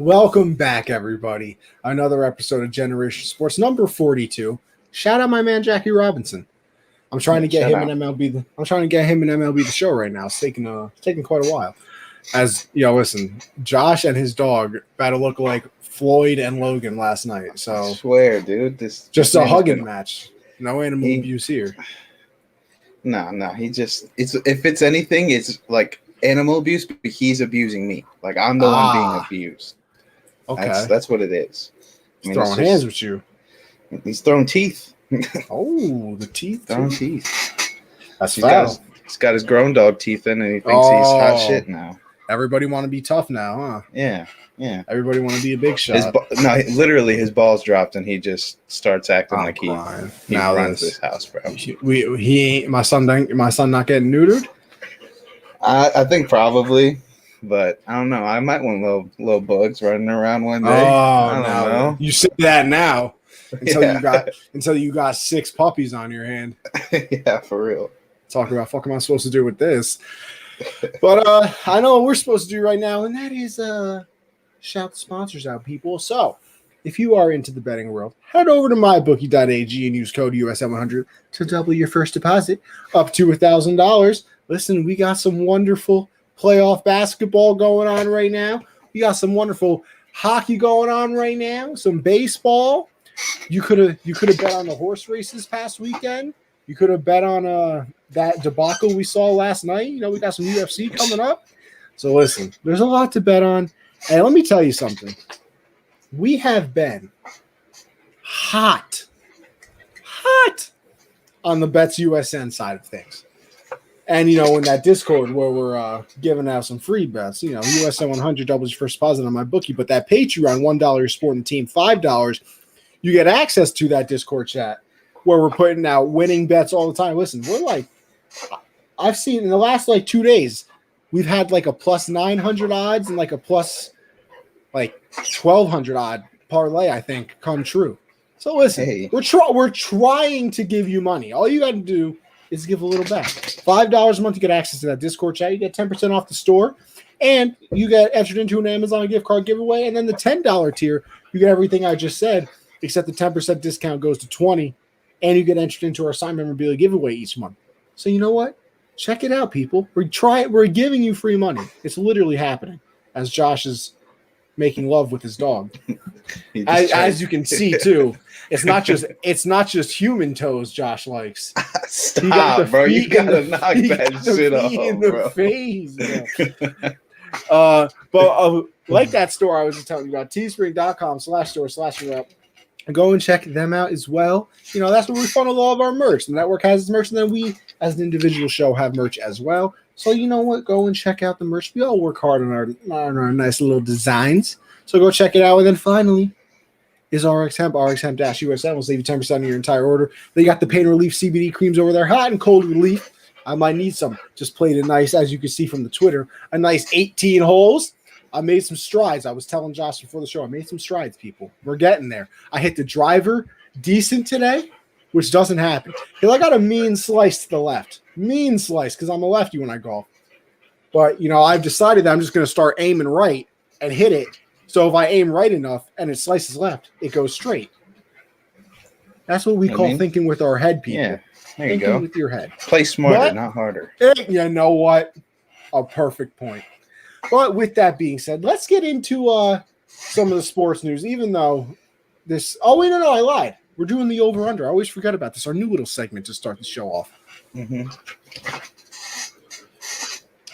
Welcome back, everybody. Another episode of Generation Sports, number 42. Shout out my man Jackie Robinson. I'm trying to get him in MLB. I'm trying to get him in MLB the Show right now. It's taking quite a while. As listen, Josh and his dog better look like Floyd and Logan last night. So I swear, dude, this just a hugging match. No animal abuse here. No. If it's anything, it's like animal abuse, but he's abusing me. Like I'm the one being abused. Okay, that's what it is. He's throwing hands with you. He's throwing teeth. Oh, the teeth. Throwing teeth. That's foul. He's got his grown dog teeth in, and he thinks he's hot shit now. Everybody want to be tough now, huh? Yeah. Everybody want to be a big shot. Literally, his balls dropped, and he just starts acting like he runs this house, bro. My son not getting neutered. I think probably. But I don't know. I might want little bugs running around one day. I don't know. You say that now until you got 6 puppies on your hand. Yeah, for real. Talking about fuck am I supposed to do with this? But I know what we're supposed to do right now, and that is shout the sponsors out, people. So if you are into the betting world, head over to mybookie.ag and use code USM100 to double your first deposit up to $1,000. Listen, we got some wonderful playoff basketball going on right now. We got some wonderful hockey going on right now. Some baseball. You could have bet on the horse race this past weekend. You could have bet on that debacle we saw last night. We got some UFC coming up. So listen, there's a lot to bet on. And let me tell you something. We have been hot on the Bets USN side of things. And, in that Discord where we're giving out some free bets, USN 100 doubles your first deposit on my bookie. But that Patreon, $1 your sport and team, $5, you get access to that Discord chat where we're putting out winning bets all the time. Listen, I've seen in the last 2 days, we've had a plus 900 odds and a plus 1,200 odd parlay, I think, come true. So listen, we're trying to give you money. All you got to do is give a little back. $5 a month to get access to that Discord chat. You get 10% off the store, and you get entered into an Amazon gift card giveaway. And then the $10 tier, you get everything I just said, except the 10% discount goes to $20, and you get entered into our signed memorabilia giveaway each month. So you know what? Check it out, people. We're giving you free money. It's literally happening as Josh is making love with his dog. As you can see too, it's not just human toes Josh likes. Stop, bro. You gotta knock that shit off, in the bro. face, bro. But like that store I was just telling you about, teespring.com/store/rep. Go and check them out as well. That's where we funnel all of our merch. The network has its merch, and then we, as an individual show, have merch as well. So you know what? Go and check out the merch. We all work hard on our nice little designs. So go check it out. And then finally is RX Hemp. RX Hemp-USN will save you 10% on your entire order. They got the pain relief CBD creams over there, hot and cold relief. I might need some. Just played it nice, as you can see from the Twitter. A nice 18 holes. I made some strides. I was telling Josh before the show, I made some strides, people. We're getting there. I hit the driver decent today, which doesn't happen. I got a mean slice to the left. Mean slice, because I'm a lefty when I golf. But, I've decided that I'm just going to start aiming right and hit it. So if I aim right enough and it slices left, it goes straight. That's what we call thinking with our head, people. Yeah, there you go. With your head. Play smarter, not harder. You know what? A perfect point. But with that being said, let's get into some of the sports news, even though this – oh, wait, no, I lied. We're doing the over-under. I always forget about this, our new little segment to start the show off. Mm-hmm.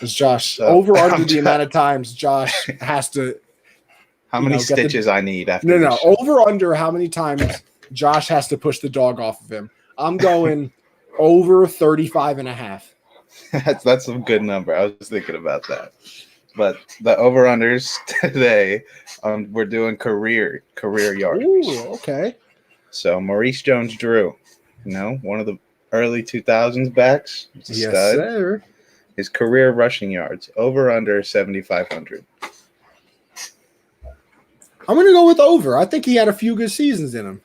It's Josh. Over-under the amount of times Josh has to – How many stitches I need after No. Over-under how many times Josh has to push the dog off of him. I'm going over 35 and a half. That's a good number. I was thinking about that. But the over-unders today, we're doing career yards. Ooh, okay. So Maurice Jones-Drew, one of the early 2000s backs. It's a yes, stud. Sir. His career rushing yards, over-under 7,500. I'm going to go with over. I think he had a few good seasons in him.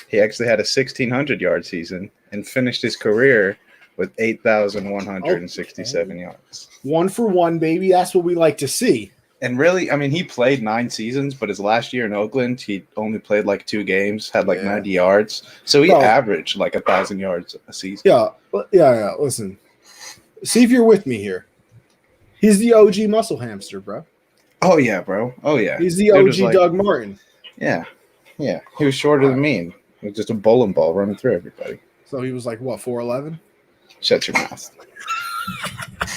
He actually had a 1,600-yard season and finished his career with 8,167 yards. 1 for 1, baby. That's what we like to see. And really, I mean, he played 9 seasons, but his last year in Oakland, he only played like 2 games, had like 90 yards. So he averaged like 1,000 yards a season. Yeah. Listen, see if you're with me here. He's the OG muscle hamster, bro. Oh, yeah, bro. Oh, yeah. He's the OG Doug Martin. Yeah. Yeah. He was shorter than me. He was just a bowling ball running through everybody. So he was like, what, 4'11"? Shut your mouth.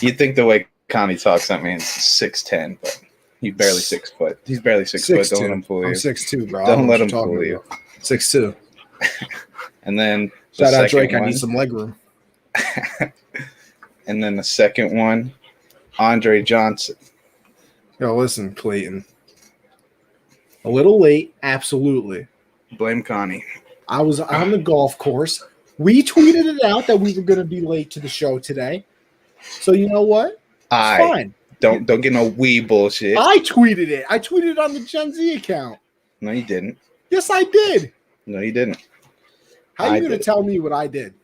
You'd think the way Connie talks, that means 6'10", but he's barely 6 foot. He's barely 6 foot. Don't let him fool you. I'm 6'2", bro. Don't let him fool you. 6'2". And then shout out Drake. I need some leg room. And then the second one, Andre Johnson. Yo, listen, Clayton. A little late, absolutely. Blame Connie. I was on the golf course. We tweeted it out that we were going to be late to the show today. So you know what? It's fine. Don't get no wee bullshit. I tweeted it. I tweeted it on the Gen Z account. No, you didn't. Yes, I did. No, you didn't. How are you going to tell me what I did?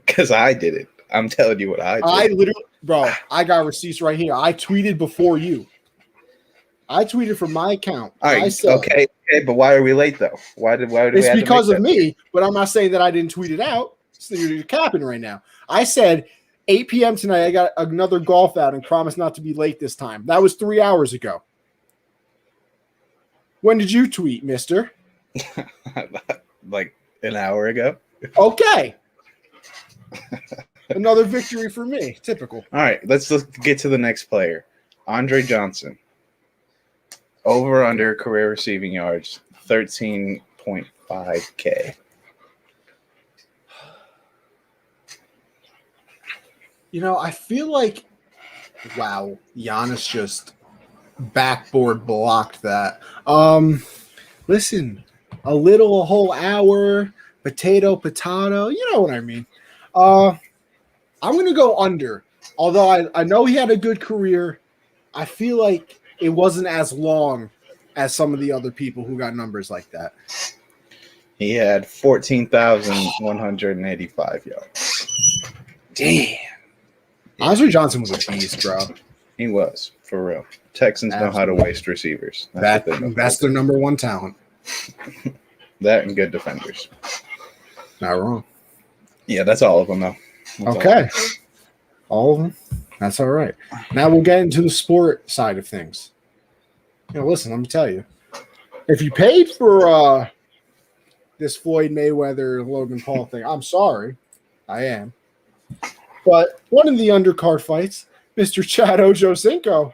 Because I did it. I'm telling you what I did. I literally, bro, I got receipts right here. I tweeted before you. I tweeted from my account. All right, okay, but why are we late though? Why did it's we because of me, but I'm not saying that I didn't tweet it out. So you're capping right now. I said 8 p.m. tonight. I got another golf out and promised not to be late this time. That was 3 hours ago. When did you tweet, mister? Like an hour ago. Okay. Another victory for me. Typical. All right, let's get to the next player. Andre Johnson. Over under career receiving yards, 13.5K. You know, I feel like, wow, Giannis just backboard blocked that. Listen, a whole hour, potato, you know what I mean. I'm going to go under. Although I know he had a good career, I feel like it wasn't as long as some of the other people who got numbers like that. He had 14,185 yards. Damn. Andre Johnson was a beast, bro. He was, for real. Texans know how to waste receivers. That's their number one talent. That and good defenders. Not wrong. Yeah, that's all of them, though. Okay. All of them? That's all right. Now we'll get into the sport side of things. You know, listen, let me tell you. If you paid for this Floyd Mayweather Logan Paul thing, I'm sorry. I am. But one of the undercard fights, Mr. Chad Ochocinco,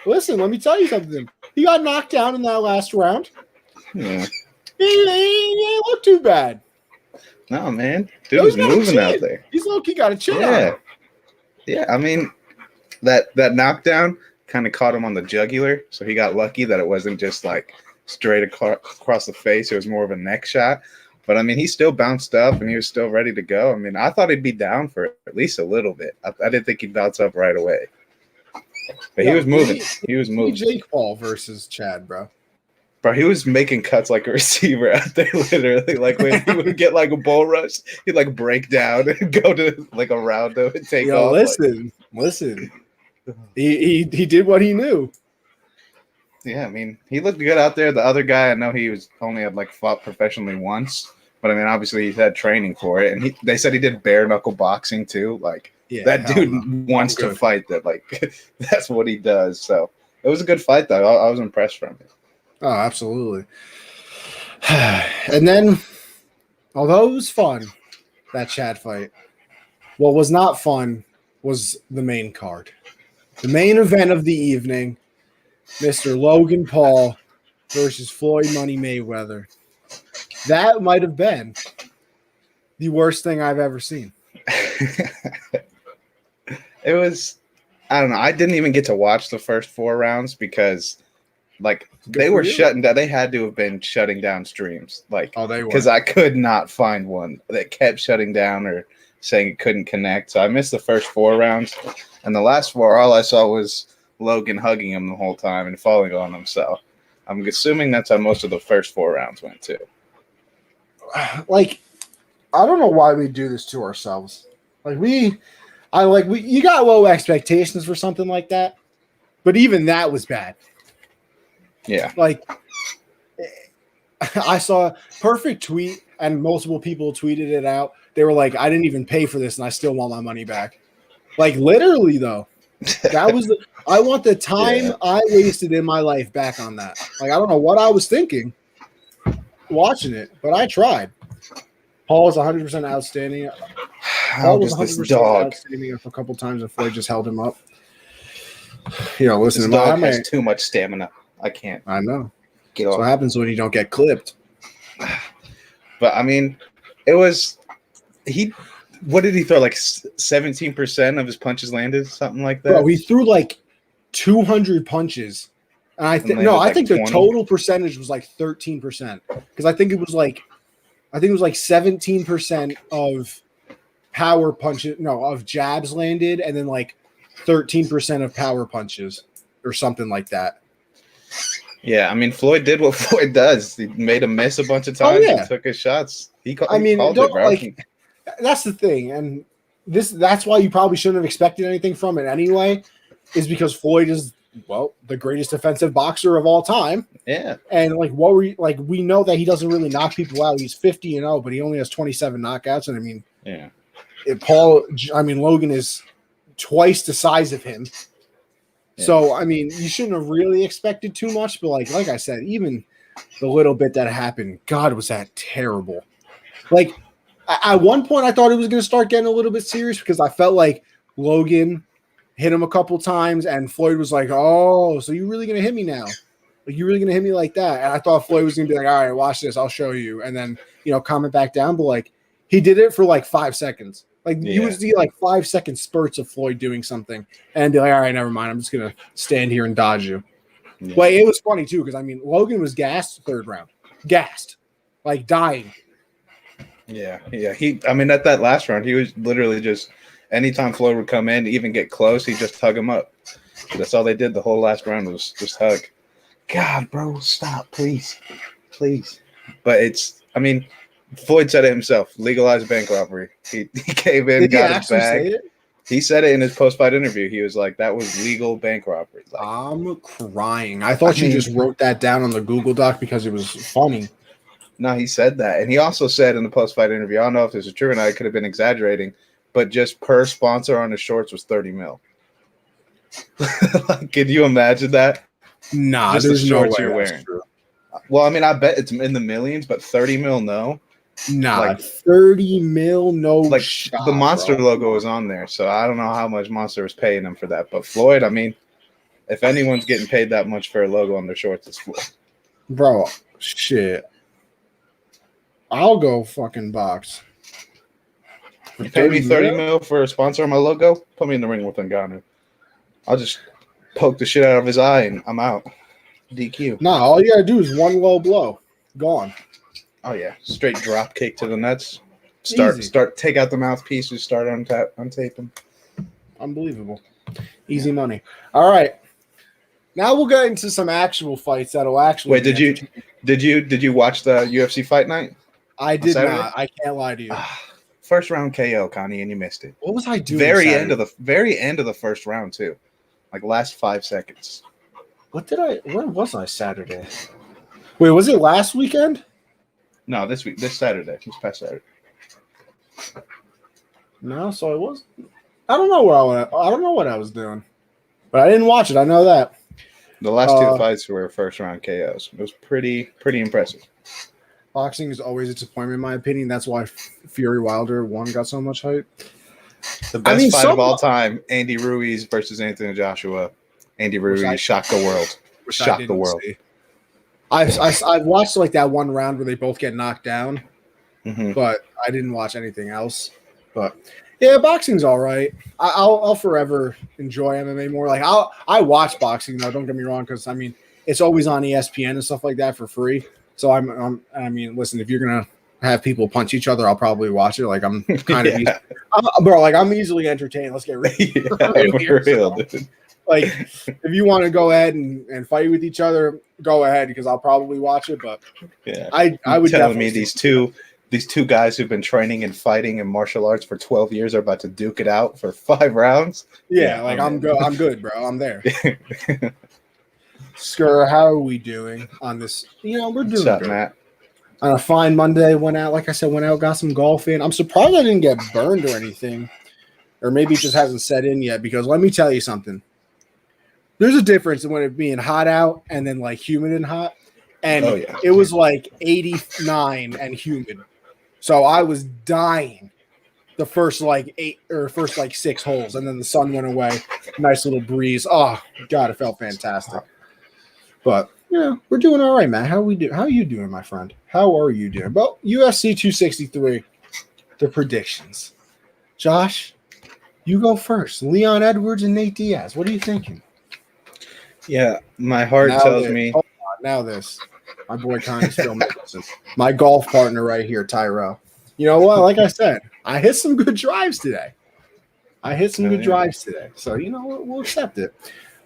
listen, let me tell you something. He got knocked down in that last round. Yeah. He ain't look too bad. No, man. Dude was moving out there. He's low-key got a chin. Yeah, I mean, that knockdown kind of caught him on the jugular, so he got lucky that it wasn't just like straight across the face. It was more of a neck shot. But, I mean, he still bounced up, and he was still ready to go. I mean, I thought he'd be down for at least a little bit. I didn't think he'd bounce up right away. But he was moving. He was moving. Jake Paul versus Chad, bro. Bro, he was making cuts like a receiver out there, literally. Like, when he would get, like, a bull rush, he'd, like, break down and go to, like, a roundo and take off. Listen. He did what he knew. Yeah, I mean, he looked good out there. The other guy, I know he was only had, like, fought professionally once. But, I mean, obviously he's had training for it. And they said he did bare-knuckle boxing, too. Like, that dude wants to fight that. Like, that's what he does. So, it was a good fight, though. I was impressed from it. Oh, absolutely. And then, although it was fun, that Chad fight, what was not fun was the main card. The main event of the evening, Mr. Logan Paul versus Floyd Money Mayweather. That might have been the worst thing I've ever seen. It was, I don't know. I didn't even get to watch the first 4 rounds because, like, they were shutting down. They had to have been shutting down streams. Like, they were. Because I could not find one that kept shutting down or saying it couldn't connect. So I missed the first 4 rounds. And the last 4, all I saw was Logan hugging him the whole time and falling on him. So I'm assuming that's how most of the first 4 rounds went, too. Like, I don't know why we do this to ourselves. You got low expectations for something like that. But even that was bad. Yeah. Like, I saw a perfect tweet, and multiple people tweeted it out. They were like, I didn't even pay for this, and I still want my money back. Like, literally, though. That was I want the time I wasted in my life back on that. Like, I don't know what I was thinking watching it, but I tried. Paul was 100% outstanding. How does this dog? Outstanding a couple times, and Floyd just held him up. You know, listen, This dog has too much stamina. I can't. I know. Get That's off. what happens when you don't get clipped. But I mean, it was he. What did he throw? Like 17% of his punches landed, something like that. Bro, he threw like 200 punches, and I think I think the total percentage was like 13%, because I think it was like 17% of power punches, of jabs landed, and then like 13% of power punches or something like that. Yeah, I mean, Floyd did what Floyd does. He made him miss a bunch of times and took his shots. He called it, bro. Like, that's the thing, and that's why you probably shouldn't have expected anything from it anyway, is because Floyd is the greatest defensive boxer of all time. Yeah, and like we know that he doesn't really knock people out. He's 50-0, but he only has 27 knockouts, and I mean, Logan is twice the size of him. Yeah. So I mean, you shouldn't have really expected too much, but like I said, even the little bit that happened, God, was that terrible. Like, at one point, I thought it was going to start getting a little bit serious, because I felt like Logan hit him a couple times, and Floyd was like, "Oh, so you're really going to hit me now? Like, you're really going to hit me like that?" And I thought Floyd was going to be like, "All right, watch this. I'll show you." And then, comment back down. But like, he did it for like 5 seconds. Like, you would see like 5-second spurts of Floyd doing something, and be like, "All right, never mind. I'm just going to stand here and dodge you." Yeah. But it was funny too, because I mean, Logan was gassed third round, like dying. Yeah. I mean, at that last round, he was literally just, anytime Floyd would come in, even get close, he'd just hug him up. That's all they did the whole last round, was just hug. God, bro, stop, please. But Floyd said it himself, legalized bank robbery. He came in, got his bag. He said it in his post-fight interview. He was like, that was legal bank robbery. Like, I'm crying. I thought you just wrote that down on the Google Doc because it was funny. No, he said that. And he also said in the post-fight interview, I don't know if this is true or not, I could have been exaggerating, but just per sponsor on his shorts was $30 million. Like, can you imagine that? Nah, just there's the shorts no way you're wearing. True. Well, I mean, I bet it's in the millions, but $30 million, no. Nah, like, $30 million, no. Like, shot, the Monster logo was on there, so I don't know how much Monster was paying him for that. But Floyd, I mean, if anyone's getting paid that much for a logo on their shorts, it's Floyd. Bro, shit. I'll go fucking box. You pay me $30 million for a sponsor on my logo? Put me in the ring with Ngannou. I'll just poke the shit out of his eye and I'm out. DQ. Nah, all you gotta do is one low blow. Gone. Oh yeah. Straight drop kick to the nuts. Easy. Take out the mouthpiece and start untaping. Unbelievable. Easy money. All right. Now we'll get into some actual fights that'll actually. Wait, did you watch the UFC fight night? I did not. I can't lie to you. First round KO, Connie, and you missed it. What was I doing? Very end of the first round too, like last 5 seconds. Where was I Saturday? Wait, was it last weekend? No, this Saturday. This past Saturday. No, so it was. I don't know where I went. I don't know what I was doing, but I didn't watch it. I know that. The last two fights were first round KOs. It was pretty impressive. Boxing is always a disappointment, in my opinion. That's why Fury Wilder 1 got so much hype. The best fight of all time, Andy Ruiz versus Anthony Joshua. Andy Ruiz shocked the world. Shocked the world. I've watched like that one round where they both get knocked down, but I didn't watch anything else. But yeah, boxing's all right. I'll forever enjoy MMA more. Like I watch boxing though. Don't get me wrong, because I mean it's always on ESPN and stuff like that for free. So I mean, listen, if you're gonna have people punch each other, I'll probably watch it. Like I'm kind of, I'm easily entertained. Let's get ready. Dude. Like if you want to go ahead and fight with each other, go ahead, because I'll probably watch it. But yeah, I would telling me these two these two guys who've been training and fighting in martial arts for 12 years are about to duke it out for 5 rounds. Yeah, like I'm good, bro. I'm there. Skur, how are we doing on this? You know, we're doing What's up, good. Matt? On a fine Monday, went out, like I said, got some golf in. I'm surprised I didn't get burned or anything. Or maybe it just hasn't set in yet, because let me tell you something. There's a difference when it being hot out and then like humid and hot. And it was like 89 and humid. So I was dying the first like 6 holes, and then the sun went away. Nice little breeze. Oh God, it felt fantastic. But yeah, we're doing all right, man. How are you doing, my friend? How are you doing? Well, UFC 263, the predictions. Josh, you go first. Leon Edwards and Nate Diaz. What are you thinking? Yeah, my heart tells me. Hold on, now this. My boy Connie's Phil Mickelson. My golf partner right here, Tyrell. You know what? Like I said, I hit some good drives today. So, you know what? We'll accept it.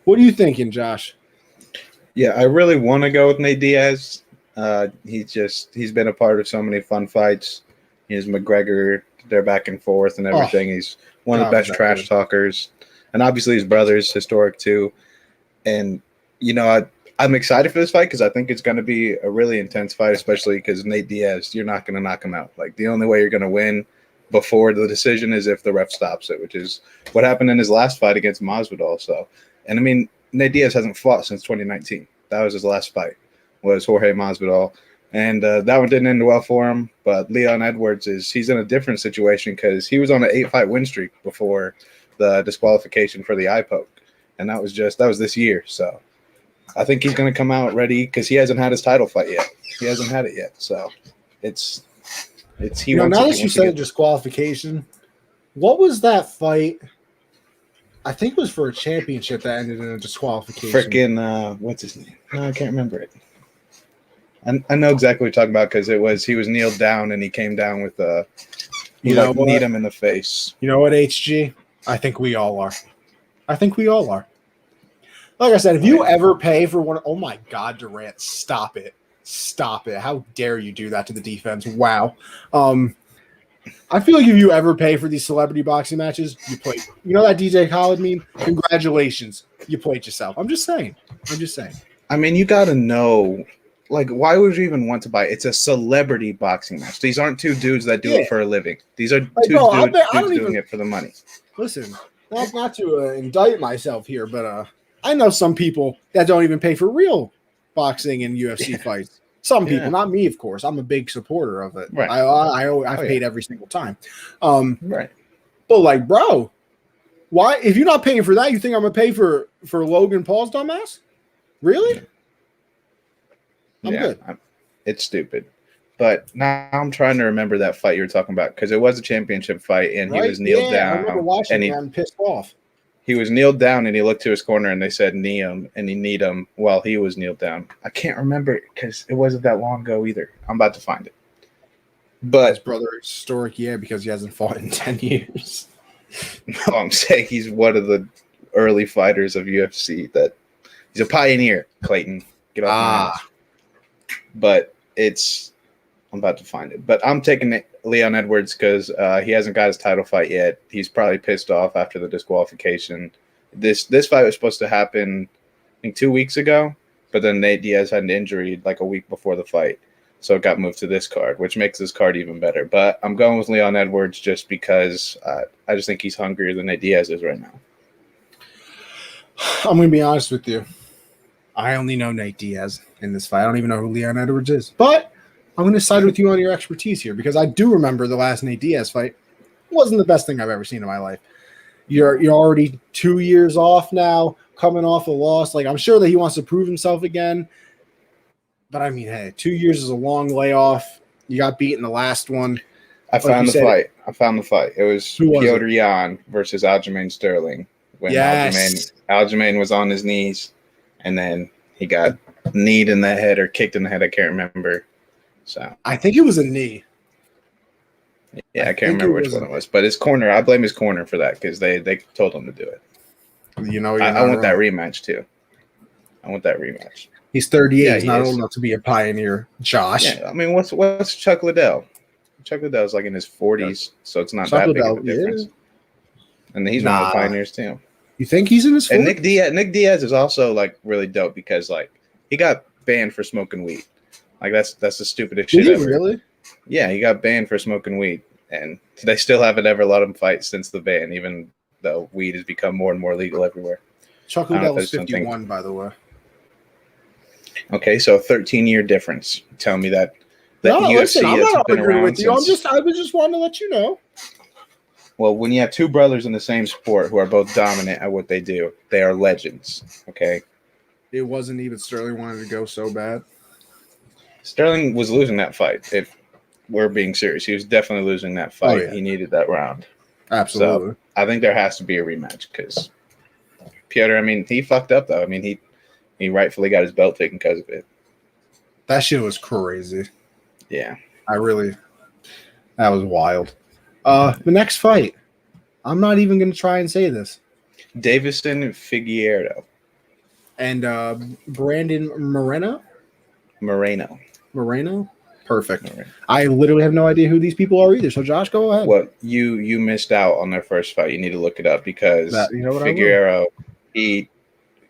What are you thinking, Josh? Yeah, I really want to go with Nate Diaz. He's been a part of so many fun fights. He's McGregor. They're back and forth and everything. He's one of the best trash talkers. And obviously his brother's historic too. And, you know, I'm excited for this fight because I think it's going to be a really intense fight, especially because Nate Diaz, you're not going to knock him out. Like, the only way you're going to win before the decision is if the ref stops it, which is what happened in his last fight against Masvidal. So, and I mean, Nate Diaz hasn't fought since 2019. That was his last fight, was Jorge Masvidal. And that one didn't end well for him. But Leon Edwards, he's in a different situation because he was on an 8-fight win streak before the disqualification for the eye poke. And that was this year. So I think he's going to come out ready because he hasn't had his title fight yet. He hasn't had it yet. So it's he. Now that you said disqualification, what was that fight? I think it was for a championship that ended in a disqualification. Freaking what's his name? No, I can't remember it. I know exactly what you're talking about because he was kneeled down and he came down with kneed him in the face. You know what, HG? I think we all are. Like I said, if you ever pay for one, oh my God, Durant, stop it. How dare you do that to the defense? Wow. I feel like if you ever pay for these celebrity boxing matches, you played. You know that DJ Khaled meme? Congratulations, you played yourself. I'm just saying. I mean, you got to know, like, why would you even want to buy it? It's a celebrity boxing match. These aren't two dudes that do it for a living. These are two dudes doing it for the money. Listen, not to indict myself here, but I know some people that don't even pay for real boxing and UFC fights. Some people, not me, of course. I'm a big supporter of it. Right. I've paid every single time. Right. But like, bro, why? If you're not paying for that, you think I'm gonna pay for Logan Paul's dumbass? Really? I'm good. It's stupid. But now I'm trying to remember that fight you were talking about because it was a championship fight and he was kneeled down. I remember watching and I'm pissed off. He was kneeled down and he looked to his corner and they said knee him and he kneed him while he was kneeled down. I can't remember it because it wasn't that long ago either. I'm about to find it. But his brother is historic, because he hasn't fought in 10 years. No, I'm saying he's one of the early fighters of UFC. That he's a pioneer, Clayton. Get off my ass. But I'm about to find it. But I'm taking Leon Edwards because he hasn't got his title fight yet. He's probably pissed off after the disqualification. This fight was supposed to happen, I think, 2 weeks ago, but then Nate Diaz had an injury like a week before the fight. So it got moved to this card, which makes this card even better. But I'm going with Leon Edwards just because I just think he's hungrier than Nate Diaz is right now. I'm going to be honest with you. I only know Nate Diaz in this fight. I don't even know who Leon Edwards is. But I'm going to side with you on your expertise here because I do remember the last Nate Diaz fight. It wasn't the best thing I've ever seen in my life. You're already 2 years off now, coming off a loss. Like, I'm sure that he wants to prove himself again. But, I mean, hey, 2 years is a long layoff. You got beat in the last one. I found the fight. It was Piotr Jan versus Aljamain Sterling. When Aljamain was on his knees, and then he got kneed in the head or kicked in the head. I can't remember. So I think it was a knee. Yeah, I can't remember which one it was. But his corner, I blame his corner for that because they told him to do it. You know, I want that rematch too. He's 38. He's not old enough to be a pioneer, Josh. Yeah, I mean, what's Chuck Liddell? Chuck Liddell's like in his 40s, so it's not Chuck that big of Liddell, a difference. yeah. And he's one of the Nah. pioneers too. You think he's in his 40s? And Nick Diaz is also like really dope because like he got banned for smoking weed. Like that's the stupidest shit Did he ever. really? Yeah, he got banned for smoking weed, and they still haven't ever let him fight since the ban, even though weed has become more and more legal everywhere. Chuck I don't know if Liddell is there's 51, by the way. Okay, so a 13-year difference. Tell me that No, UFC listen, I'm has not been arguing around with you. since. I was just wanting to let you know. Well, when you have two brothers in the same sport who are both dominant at what they do, they are legends. Okay, It wasn't even Sterling wanted to go so bad. Sterling was losing that fight. If we're being serious, he was definitely losing that fight. Oh, yeah. He needed that round. Absolutely. So I think there has to be a rematch because Piotr. I mean, he fucked up though. I mean, he rightfully got his belt taken because of it. That shit was crazy. Yeah. That was wild. The next fight, I'm not even going to try and say this. Davison Figueiredo. And Brandon Moreno? Perfect. Moreno. I literally have no idea who these people are either. So, Josh, go ahead. Well, you missed out on their first fight. You need to look it up because You know what, Figueiredo,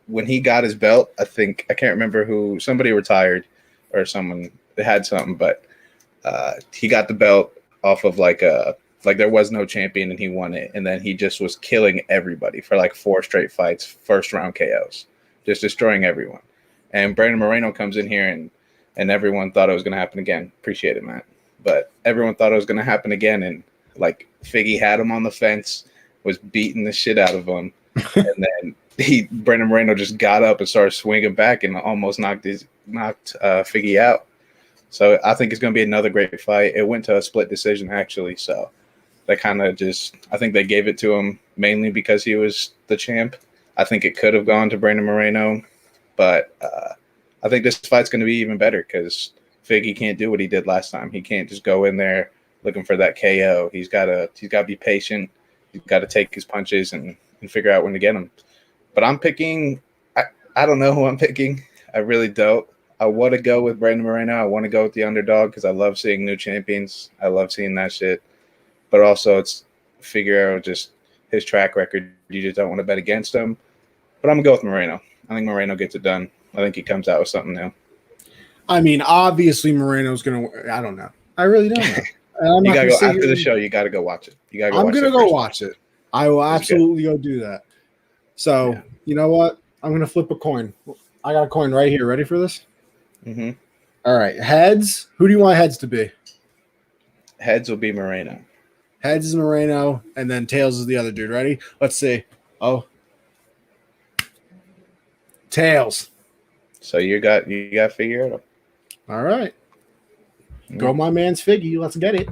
when he got his belt, I can't remember who, somebody retired or someone had something, but he got the belt off of like there was no champion and he won it, and then he just was killing everybody for like 4 straight fights, first round KOs, just destroying everyone. And Brandon Moreno comes in here and everyone thought it was going to happen again. Appreciate it, Matt. But everyone thought it was going to happen again, and like Figgy had him on the fence, was beating the shit out of him, and then Brandon Moreno just got up and started swinging back and almost knocked Figgy out. So I think it's going to be another great fight. It went to a split decision actually, so that kind of I think they gave it to him mainly because he was the champ. I think it could have gone to Brandon Moreno, but I think this fight's going to be even better because Figgy can't do what he did last time. He can't just go in there looking for that KO. He's got to be patient. He's got to take his punches and figure out when to get them. But I'm picking. I don't know who I'm picking. I really don't. I want to go with Brandon Moreno. I want to go with the underdog because I love seeing new champions. I love seeing that shit. But also, it's Figueiredo, just his track record. You just don't want to bet against him. But I'm going to go with Moreno. I think Moreno gets it done. I think he comes out with something new. I mean, obviously, Moreno's going to – I don't know. I really don't know. You got to go after the show. You got to go watch it. I'm going to go watch it. I will absolutely go do that. So, yeah. You know what? I'm going to flip a coin. I got a coin right here. Ready for this? Mm-hmm. All right. Heads. Who do you want heads to be? Heads will be Moreno. Heads is Moreno, and then tails is the other dude. Ready? Let's see. Oh. Tails. So you got Figueiredo. All right. Go my man's Figgy. Let's get it.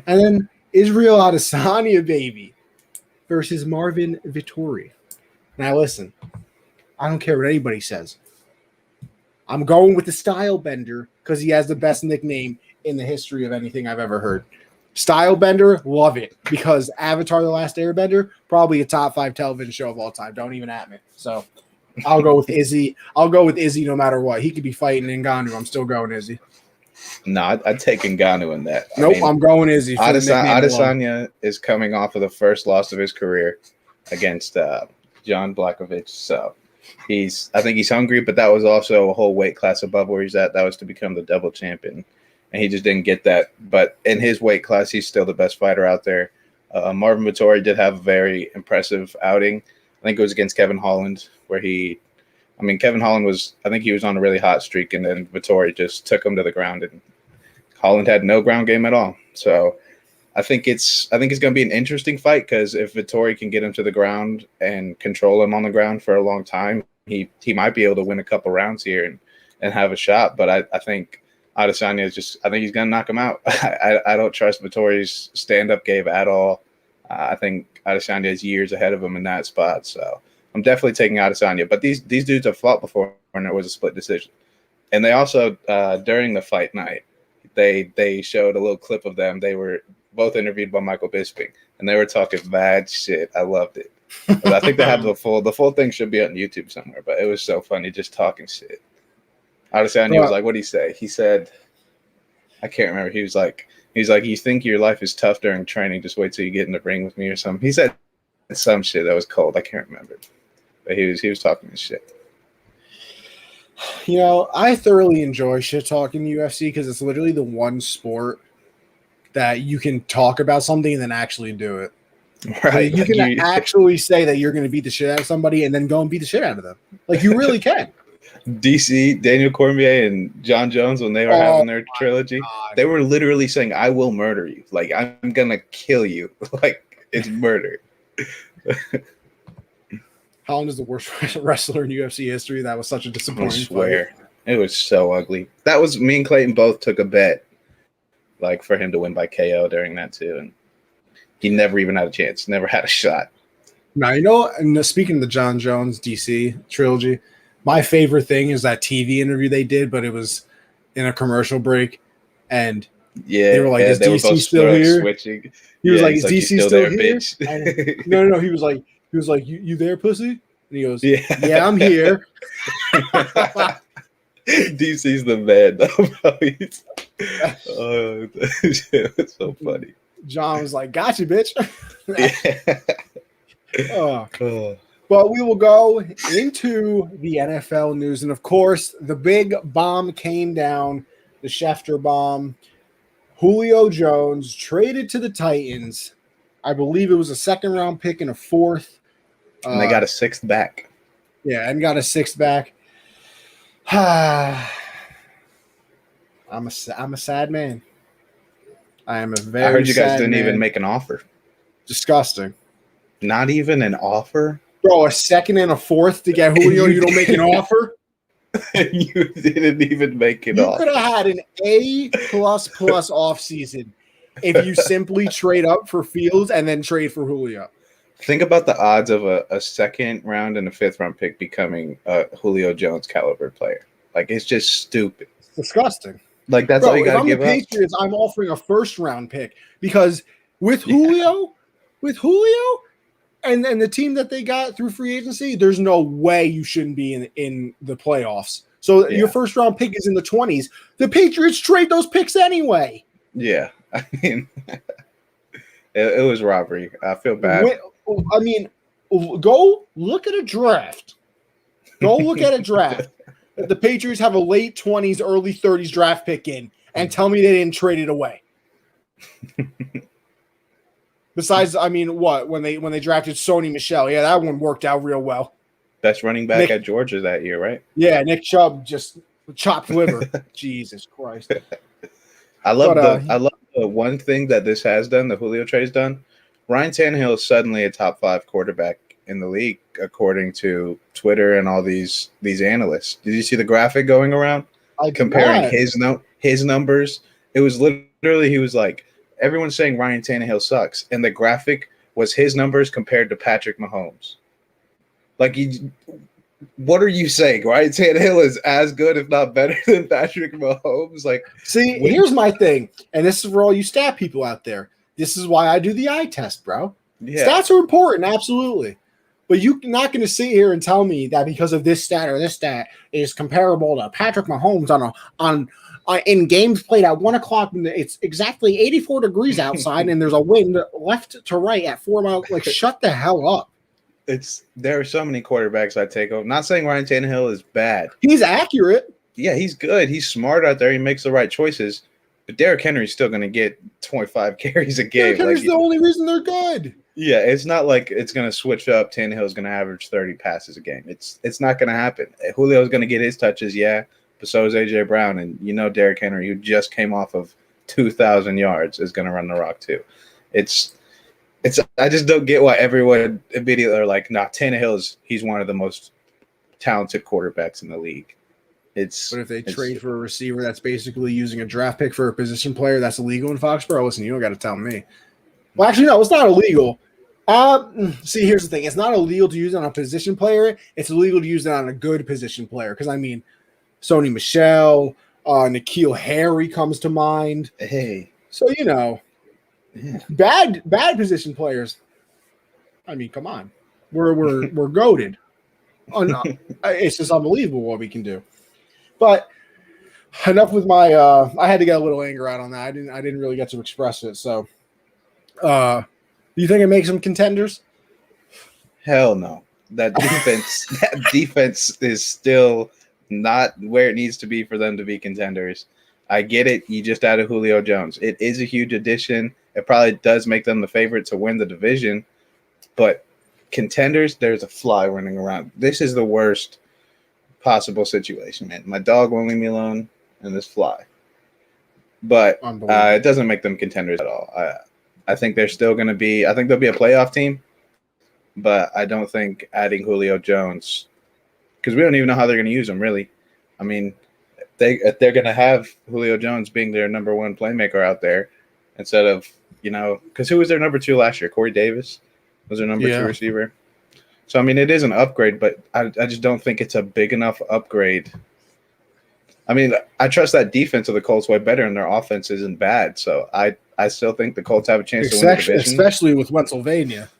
And then Israel Adesanya, baby, versus Marvin Vettori. Now listen, I don't care what anybody says. I'm going with the Style Bender because he has the best nickname in the history of anything I've ever heard. Style Bender, love it, because Avatar: The Last Airbender, probably a top 5 television show of all time. Don't even at me. So I'll go with Izzy. I'll go with Izzy no matter what. He could be fighting Ngannou. I'm still going Izzy. No, I'd take Ngannou in that. Nope, I'm going Izzy. Adesanya is coming off of the first loss of his career against John Blachowicz. So I think he's hungry, but that was also a whole weight class above where he's at. That was to become the double champion, and he just didn't get that. But in his weight class, he's still the best fighter out there. Marvin Vettori did have a very impressive outing. I think it was against Kevin Holland, where Kevin Holland was on a really hot streak, and then Vettori just took him to the ground, and Holland had no ground game at all. So I think it's going to be an interesting fight because if Vettori can get him to the ground and control him on the ground for a long time, he might be able to win a couple rounds here and have a shot. But I think Adesanya he's going to knock him out. I don't trust Vettori's stand-up game at all. I think Adesanya is years ahead of him in that spot. So I'm definitely taking Adesanya. But these dudes have fought before, and it was a split decision. And they also, during the fight night, they showed a little clip of them. They were both interviewed by Michael Bisping, and they were talking bad shit. I loved it. But I think they have the full thing should be on YouTube somewhere. But it was so funny just talking shit. Adesanya was like, what did he say? He said, I can't remember. He was like, He's like, you think your life is tough during training? Just wait till you get in the ring with me or something. He said some shit that was cold. I can't remember, but he was talking this shit. You know, I thoroughly enjoy shit talking UFC because it's literally the one sport that you can talk about something and then actually do it. Right? Like, you can actually say that you're going to beat the shit out of somebody and then go and beat the shit out of them. Like, you really can. DC, Daniel Cormier, and John Jones, when they were having their trilogy, they were literally saying, I will murder you. Like, I'm going to kill you. Like, it's murder. Holland is the worst wrestler in UFC history. That was such a disappointing I swear. Fight. It was so ugly. That was, me and Clayton both took a bet, like, for him to win by KO during that, too. And he never even had a chance. Never had a shot. Now, you know, and speaking of the John Jones DC trilogy, my favorite thing is that TV interview they did, but it was in a commercial break, and they were like, "Is DC still here?" Switching. He was like, "Is DC still here?" Bitch? No, he was like, "You there, pussy?" And he goes, "Yeah, I'm here." DC's the man, though, bro. It's so funny. John was like, "Gotcha, bitch." But we will go into the NFL news. And, of course, the big bomb came down, the Schefter bomb. Julio Jones traded to the Titans. I believe it was a second-round pick and a fourth. And they got a sixth back. Yeah, and got a sixth back. I'm a sad man. I am a very sad I heard you guys didn't man. even make an offer. Disgusting. Not even an offer? Bro, a second and a fourth to get Julio, you don't make an offer? You didn't even make an offer. You could have had an A++ offseason if you simply trade up for Fields and then trade for Julio. Think about the odds of a second round and a fifth round pick becoming a Julio Jones caliber player. Like, it's just stupid. It's disgusting. Like, that's all you got to give up. If I'm the Patriots, I'm offering a first round pick because with Julio, and the team that they got through free agency, there's no way you shouldn't be in the playoffs. So your first round pick is in the 20s. The Patriots trade those picks anyway. Yeah. I mean, it was robbery. I feel bad. I mean, go look at a draft. Go look at a draft. The Patriots have a late 20s, early 30s draft pick in, and tell me they didn't trade it away. Besides, I mean, what when they drafted Sony Michel? Yeah, that one worked out real well. Best running back at Georgia that year, right? Yeah, Nick Chubb just chopped liver. Jesus Christ! I love the one thing that this has done. The Julio trade's done. Ryan Tannehill is suddenly a top 5 quarterback in the league, according to Twitter and all these analysts. Did you see the graphic going around comparing his numbers? It was literally, he was like, everyone's saying Ryan Tannehill sucks, and the graphic was his numbers compared to Patrick Mahomes. Like, what are you saying? Ryan Tannehill is as good, if not better, than Patrick Mahomes? Like, see, here's my thing, and this is for all you stat people out there. This is why I do the eye test, bro. Yeah. Stats are important, absolutely. But you're not going to sit here and tell me that because of this stat or this stat is comparable to Patrick Mahomes on in games played at 1 o'clock when it's exactly 84 degrees outside and there's a wind left to right at 4 miles. Like, shut the hell up. There are so many quarterbacks I take over. Not saying Ryan Tannehill is bad. He's accurate. Yeah, he's good. He's smart out there. He makes the right choices. But Derrick Henry's still going to get 25 carries a game. Derrick Henry's the only reason they're good. Yeah, it's not like it's going to switch up. Tannehill's going to average 30 passes a game. It's not going to happen. Julio's going to get his touches, yeah, but so is A.J. Brown. And Derrick Henry, who just came off of 2,000 yards, is going to run the rock too. I just don't get why everyone immediately are like, nah, he's one of the most talented quarterbacks in the league. But if they trade for a receiver that's basically using a draft pick for a position player that's illegal in Foxborough, listen, you don't got to tell me. Well, actually, no, it's not illegal. See, here's the thing. It's not illegal to use it on a position player. It's illegal to use it on a good position player. Because, I mean, Sony Michel, N'Keal Harry comes to mind. Hey. So, bad position players. I mean, come on. We're goated. It's just unbelievable what we can do. But enough with my. I had to get a little anger out on that. I didn't really get to express it. So, do you think it makes them contenders? Hell no. That defense is still not where it needs to be for them to be contenders. I get it. You just added Julio Jones. It is a huge addition. It probably does make them the favorite to win the division. But contenders, there's a fly running around. This is the worst possible situation, man. My dog won't leave me alone, and this fly. But it doesn't make them contenders at all. I think they're still going to be – I think they'll be a playoff team. But I don't think adding Julio Jones – because we don't even know how they're going to use him, really. I mean, if they're going to have Julio Jones being their number one playmaker out there instead of, because who was their number 2 last year? Corey Davis was their number 2 receiver. So, I mean, it is an upgrade, but I just don't think it's a big enough upgrade. I mean, I trust that defense of the Colts way better, and their offense isn't bad. So, I still think the Colts have a chance to win the division. Especially with Pennsylvania.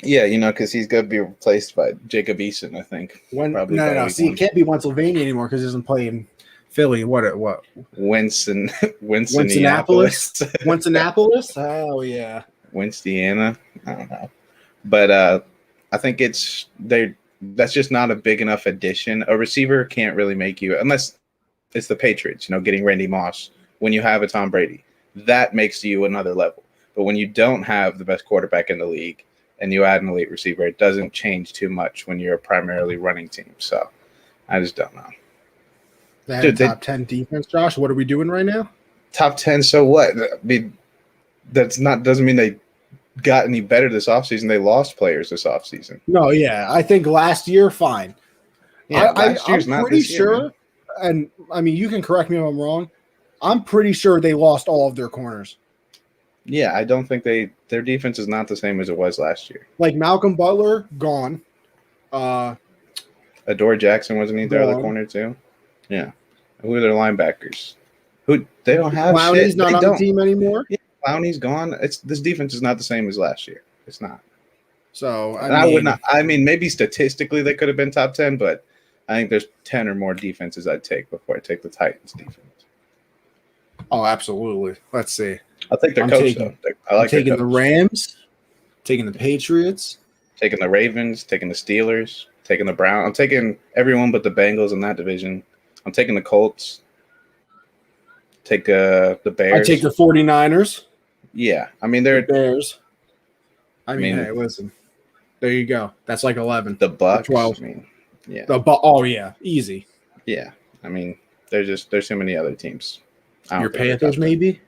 Yeah, because he's going to be replaced by Jacob Eason, I think. No. See, it can't be Pennsylvania anymore because he doesn't play in Philly. What? Winston-Apples? Winston-Apples? Oh, yeah. Winstiana? I don't know. But I think that's just not a big enough addition. A receiver can't really make you, unless it's the Patriots, getting Randy Moss when you have a Tom Brady. That makes you another level. But when you don't have the best quarterback in the league, and you add an elite receiver, it doesn't change too much when you're a primarily running team. So I just don't know. Top 10 defense, Josh. What are we doing right now? Top 10. So what? I mean, doesn't mean they got any better this offseason. They lost players this offseason. No, yeah. I think last year, fine. Yeah, last year's I'm pretty sure, and I mean, you can correct me if I'm wrong. I'm pretty sure they lost all of their corners. Yeah, I don't think their defense is not the same as it was last year. Like Malcolm Butler, gone. Adore Jackson wasn't he their other corner too? Yeah. Who are their linebackers? Who they don't have Clowney's shit. not on the team anymore. Yeah, Clowney's gone. This defense is not the same as last year. It's not. So I would not. I mean, maybe statistically they could have been top 10, but I think there's 10 or more defenses I'd take before I take the Titans defense. Oh, absolutely. Let's see. I'll take their coach, though. I'm taking the Rams, taking the Patriots, taking the Ravens, taking the Steelers, taking the Browns. I'm taking everyone but the Bengals in that division. I'm taking the Colts. Take the Bears. I take the 49ers. Yeah. I mean, they're the Bears. I mean, hey, listen. There you go. That's like 11. The Bucks. 12. I mean, yeah. Oh, yeah. Easy. Yeah. I mean, there's too many other teams. Your Panthers, maybe?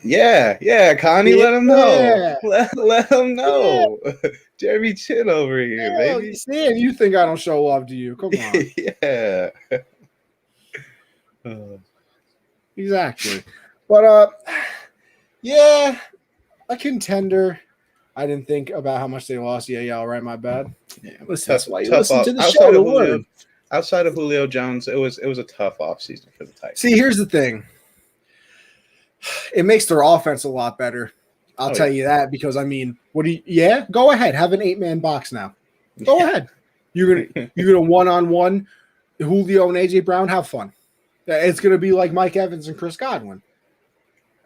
Yeah, Connie, let them know. Let them know. Yeah. Jeremy Chin over here, baby. Sam, you think I don't show love to you? Come on. Yeah. Exactly. But yeah, a contender. I didn't think about how much they lost. Yeah, all right, my bad. Yeah, that's why you listen to the show. Outside of Julio Jones, it was a tough offseason for the Titans. See, here's the thing. It makes their offense a lot better. I'll tell you that because I mean, go ahead, have an 8-man box now. Go ahead. You're gonna one-on-one Julio and AJ Brown. Have fun. It's gonna be like Mike Evans and Chris Godwin.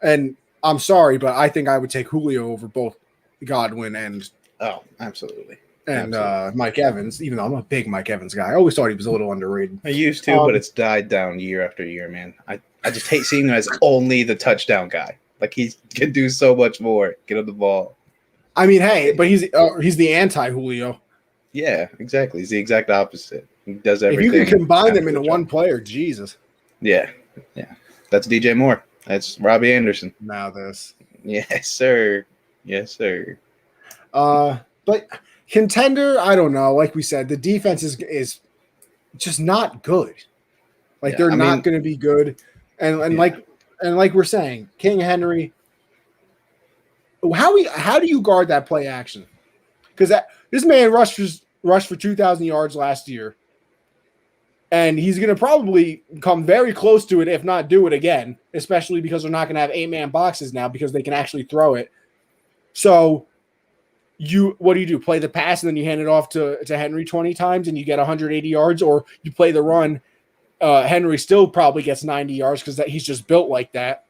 And I'm sorry, but I think I would take Julio over both Godwin and absolutely. And Mike Evans, even though I'm a big Mike Evans guy, I always thought he was a little underrated. I used to, but it's died down year after year, man. I just hate seeing him as only the touchdown guy. Like he can do so much more. Get on the ball. I mean, hey, but he's the anti-Julio. Yeah, exactly. He's the exact opposite. He does everything. If you can combine them into one player, Jesus. Yeah. That's DJ Moore. That's Robbie Anderson. Now this. Yes, sir. But contender, I don't know. Like we said, the defense is just not good. Like they're not going to be good, and like we're saying, King Henry. How do you guard that play action? Because this man rushed for 2,000 yards last year, and he's going to probably come very close to it, if not do it again. Especially because they're not going to have 8-man boxes now because they can actually throw it. So. What do? Play the pass and then you hand it off to Henry 20 times and you get 180 yards, or you play the run Henry still probably gets 90 yards because he's just built like that.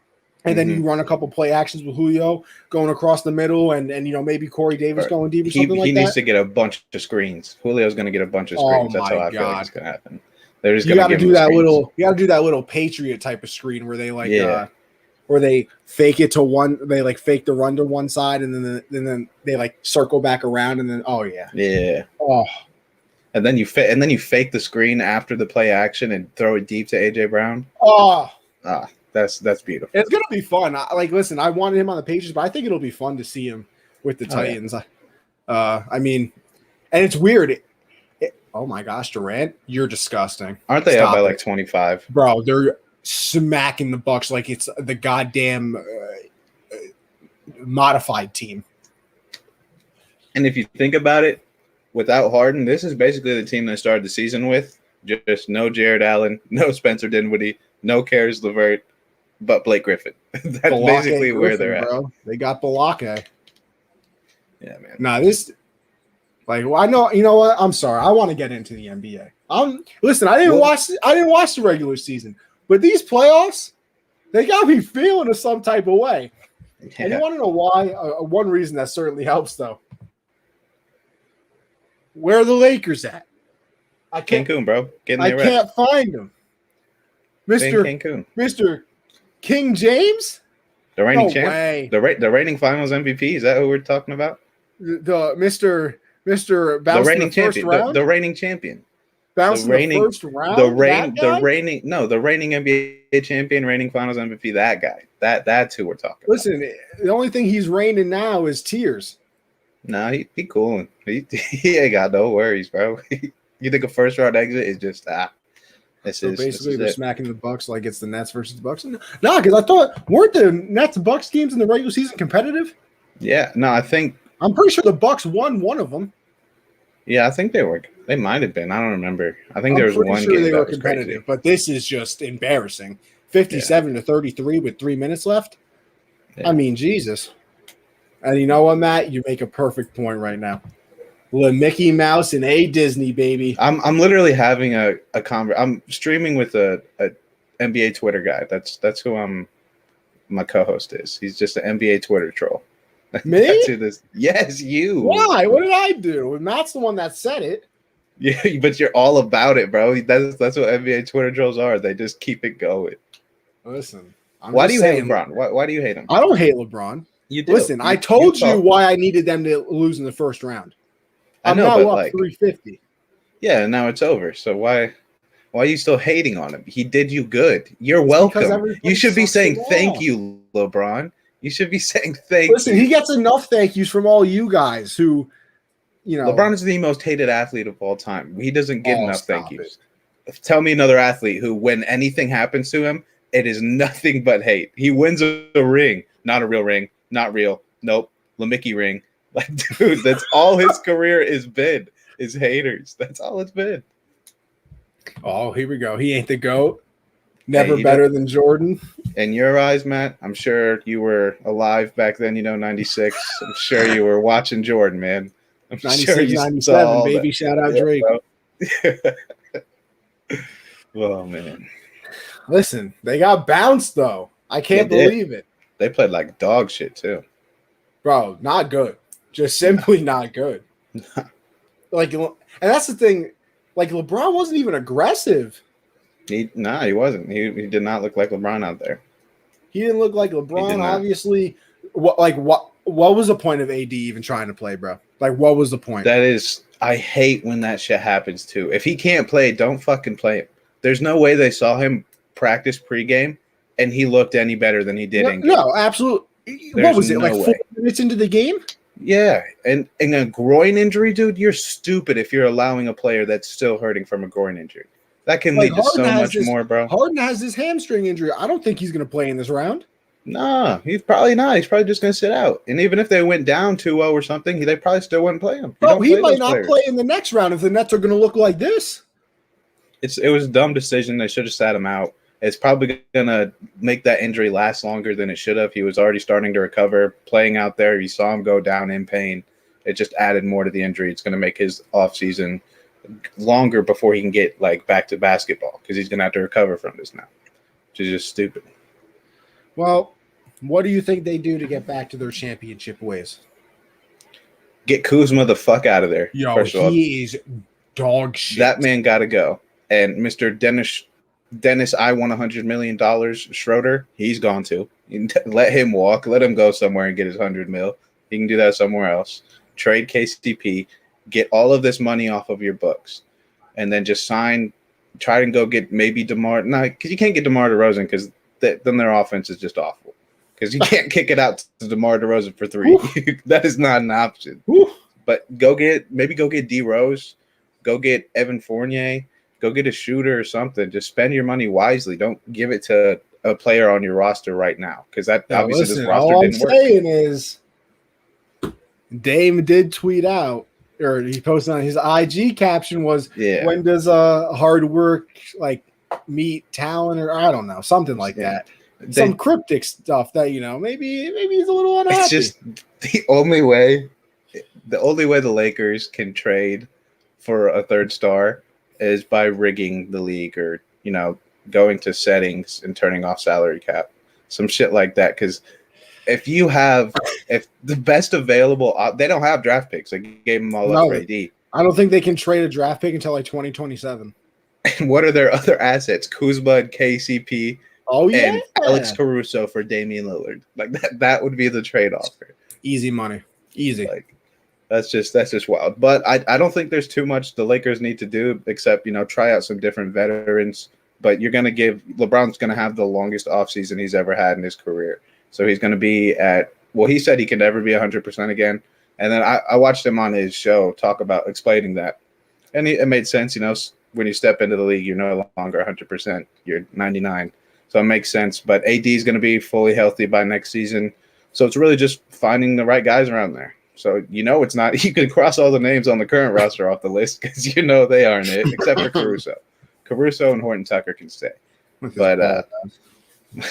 And then you run a couple play actions with Julio going across the middle, and maybe Corey Davis going deep or something like that. He needs to get a bunch of screens. Julio's going to get a bunch of screens. That's how I feel like it's going to happen. They're just going to do that little. You got to do that little Patriot type of screen where they where they fake it to one. They like fake the run to one side, and then they like circle back around, and then and then you fake the screen after the play action and throw it deep to AJ Brown. That's beautiful. It's gonna be fun. Listen, I wanted him on the Patriots, but I think it'll be fun to see him with the Titans. I mean, and it's weird. Oh my gosh, Durant, you're disgusting. Aren't they up by like 25? Bro, they're smacking the Bucks like it's the goddamn modified team. And if you think about it, without Harden, this is basically the team they started the season with. Just no Jared Allen, no Spencer Dinwiddie, no Karis LeVert, but Blake Griffin. That's basically where they're at. Bro. They got Balake. Yeah, man. Nah, I know. You know what? I'm sorry. I want to get into the NBA. Listen. I didn't watch the regular season, but these playoffs, they got me feeling some type of way. Yeah. And you want to know why? One reason that certainly helps, though. Where are the Lakers at? Cancun, bro. I can't find them. Mr. King James? The reigning champ? The reigning finals MVP? Is that who we're talking about? The Mr. The reigning champion. The reigning champion. Bouncing the first round? The reigning NBA champion, reigning finals MVP, that guy. That's who we're talking about. Listen, the only thing he's reigning now is tears. Nah, he cool. He ain't got no worries, bro. You think a first round exit is just basically they're smacking the Bucks like it's the Nets versus the Bucks. No, because I thought weren't the Nets Bucks games in the regular season competitive? Yeah, no, I'm pretty sure the Bucks won one of them. Yeah, I think they were. They might have been. I don't remember. I think there was one game they were competitive, but this is just embarrassing. 57-33 with 3 minutes left. Yeah. I mean, Jesus. And you know what, Matt? You make a perfect point right now. Mickey Mouse and a Disney, baby. I'm literally having a I'm streaming with a NBA Twitter guy. That's who my co-host is. He's just an NBA Twitter troll. Me? Yes, you. Why? What did I do? Matt's the one that said it. Yeah, but you're all about it, bro. That's what NBA Twitter trolls are. They just keep it going. Listen. Why do you hate LeBron? Why do you hate him? I don't hate LeBron. You do. Listen, I told you why I needed them to lose in the first round. I'm now up 350. Yeah, now it's over. So why are you still hating on him? He did you good. You're welcome. You should be saying thank you, LeBron. You should be saying thank you. Listen, he gets enough thank yous from all you guys who, LeBron is the most hated athlete of all time. He doesn't get enough thank yous. Tell me another athlete who, when anything happens to him, it is nothing but hate. He wins a ring. Not a real ring. Not real. Nope. Mickey ring. Like, dude, that's all his career has been, is haters. That's all it's been. Oh, here we go. He ain't the GOAT. Never better than Jordan. In your eyes, Matt, I'm sure you were alive back then, 96. I'm sure you were watching Jordan, man. I'm 96, 97, baby. Shout out Drake. Oh, man. Listen, they got bounced, though. I can't believe it. They played like dog shit, too. Bro, not good. Just simply not good. And that's the thing. Like, LeBron wasn't even aggressive. He wasn't. He did not look like LeBron out there. He didn't look like LeBron, obviously. What was the point of AD even trying to play, bro? Like, what was the point? I hate when that shit happens, too. If he can't play, don't fucking play him. There's no way they saw him practice pregame and he looked any better than he did in game. No, absolutely. What was it, like 4 minutes into the game? Yeah, and a groin injury, dude, you're stupid if you're allowing a player that's still hurting from a groin injury. That can lead to so much more, bro. Harden has this hamstring injury. I don't think he's going to play in this round. Nah, he's probably not. He's probably just going to sit out. And even if they went down 2-0 or something, they probably still wouldn't play him. Bro, he might not play in the next round if the Nets are going to look like this. It was a dumb decision. They should have sat him out. It's probably going to make that injury last longer than it should have. He was already starting to recover, playing out there. You saw him go down in pain. It just added more to the injury. It's going to make his offseason longer before he can get like back to basketball because he's gonna have to recover from this now, which is just stupid. Well, what do you think they do to get back to their championship ways? Get Kuzma the fuck out of there. Yo, first of all, he is dog shit. that man got to go. And Mr. Dennis, I won $100 million. Schroeder, he's gone too. Let him walk. Let him go somewhere and get his $100 million. He can do that somewhere else. Trade KCP. Get all of this money off of your books, and then just sign. Try and go get maybe DeMar. No, because you can't get DeMar DeRozan because then their offense is just awful. Because you can't kick it out to DeMar DeRozan for 3. That is not an option. But go get D Rose, go get Evan Fournier, go get a shooter or something. Just spend your money wisely. Don't give it to a player on your roster right now because that obviously this roster didn't work. All I'm saying is, Dame did tweet out, or he posted on his IG caption was, "When does hard work like meet talent?" Or I don't know, something like that. Some cryptic stuff that maybe he's a little unhappy. It's just the only way the Lakers can trade for a third star is by rigging the league or going to settings and turning off salary cap, some shit like that. Because if the best available, they don't have draft picks. They gave them all up for AD. I don't think they can trade a draft pick until like 2027. And what are their other assets? Kuzma and KCP. Oh yeah, and Alex Caruso for Damian Lillard. Like that would be the trade offer. Easy money, easy. Like that's just wild. But I don't think there's too much the Lakers need to do except try out some different veterans. But LeBron's gonna have the longest offseason he's ever had in his career. So he's gonna be he said he can never be 100% again. And then I watched him on his show talk about explaining that, and it made sense. When you step into the league, you're no longer 100%. You're 99. So it makes sense, but AD is going to be fully healthy by next season. So it's really just finding the right guys around there. So it's not. You can cross all the names on the current roster off the list because they aren't it, except for Caruso. Caruso and Horton Tucker can stay. But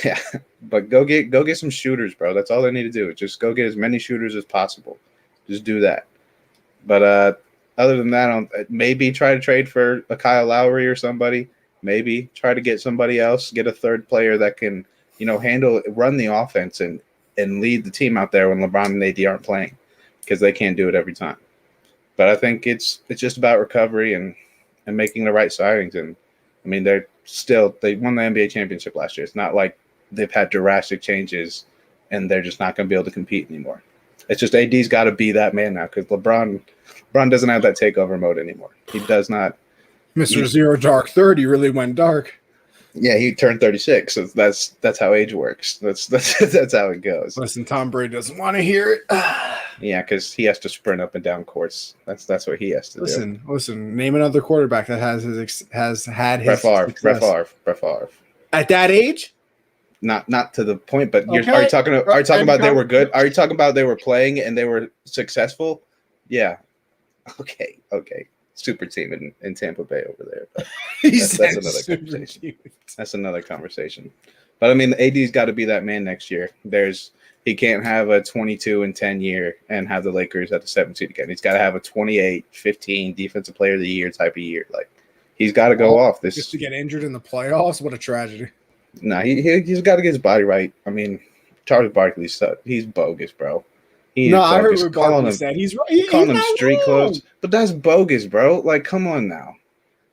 yeah, but go get some shooters, bro. That's all they need to do. Just go get as many shooters as possible. Just do that. But other than that, maybe try to trade for a Kyle Lowry or somebody. Maybe try to get somebody else, get a third player that can, run the offense and lead the team out there when LeBron and AD aren't playing because they can't do it every time. But I think it's just about recovery and making the right signings. And I mean, they won the NBA championship last year. It's not like they've had drastic changes and they're just not going to be able to compete anymore. It's just AD's got to be that man now because LeBron doesn't have that takeover mode anymore. He does not. Mr. Zero Dark 30 really went dark. Yeah, he turned 36. So that's how age works. That's how it goes. Listen, Tom Brady doesn't want to hear it. Yeah, because he has to sprint up and down courts. That's what he has to do. Listen. Name another quarterback that has had his Brett Favre. At that age? Not to the point, but are you talking about they were good? Are you talking about they were playing and they were successful? Yeah. Okay. Super team in Tampa Bay over there. But that's another conversation. That's another conversation. But I mean, AD's got to be that man next year. He can't have a 22-10 year and have the Lakers at the 7th seed again. He's got to have a 28-15 defensive player of the year type of year. Like he's got to go off this. Just to get injured in the playoffs, what a tragedy. No, he's got to get his body right. I mean, Charles Barkley's he's bogus, bro. I heard what Barkley said. He's right. He's calling him street clothes, but that's bogus, bro. Like, come on now.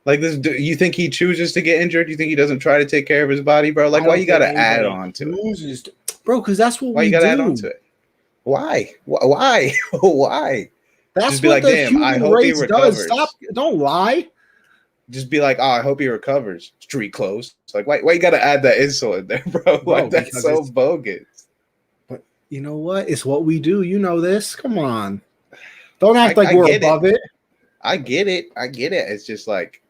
Like this, you think he chooses to get injured? You think he doesn't try to take care of his body, bro? Like, why you got to add on to it, bro? Because that's what why we you got to add on to it. Why? Why? That's just be what like, the damn. human I hope he race recovers. does. Stop! Don't lie. Just be like, oh, I hope he recovers. Street clothes. It's like, why you got to add that insult in there, bro? Like, that's so bogus. But you know what? It's what we do. You know this. Come on. Don't act like we're above it. I get it. It's just like,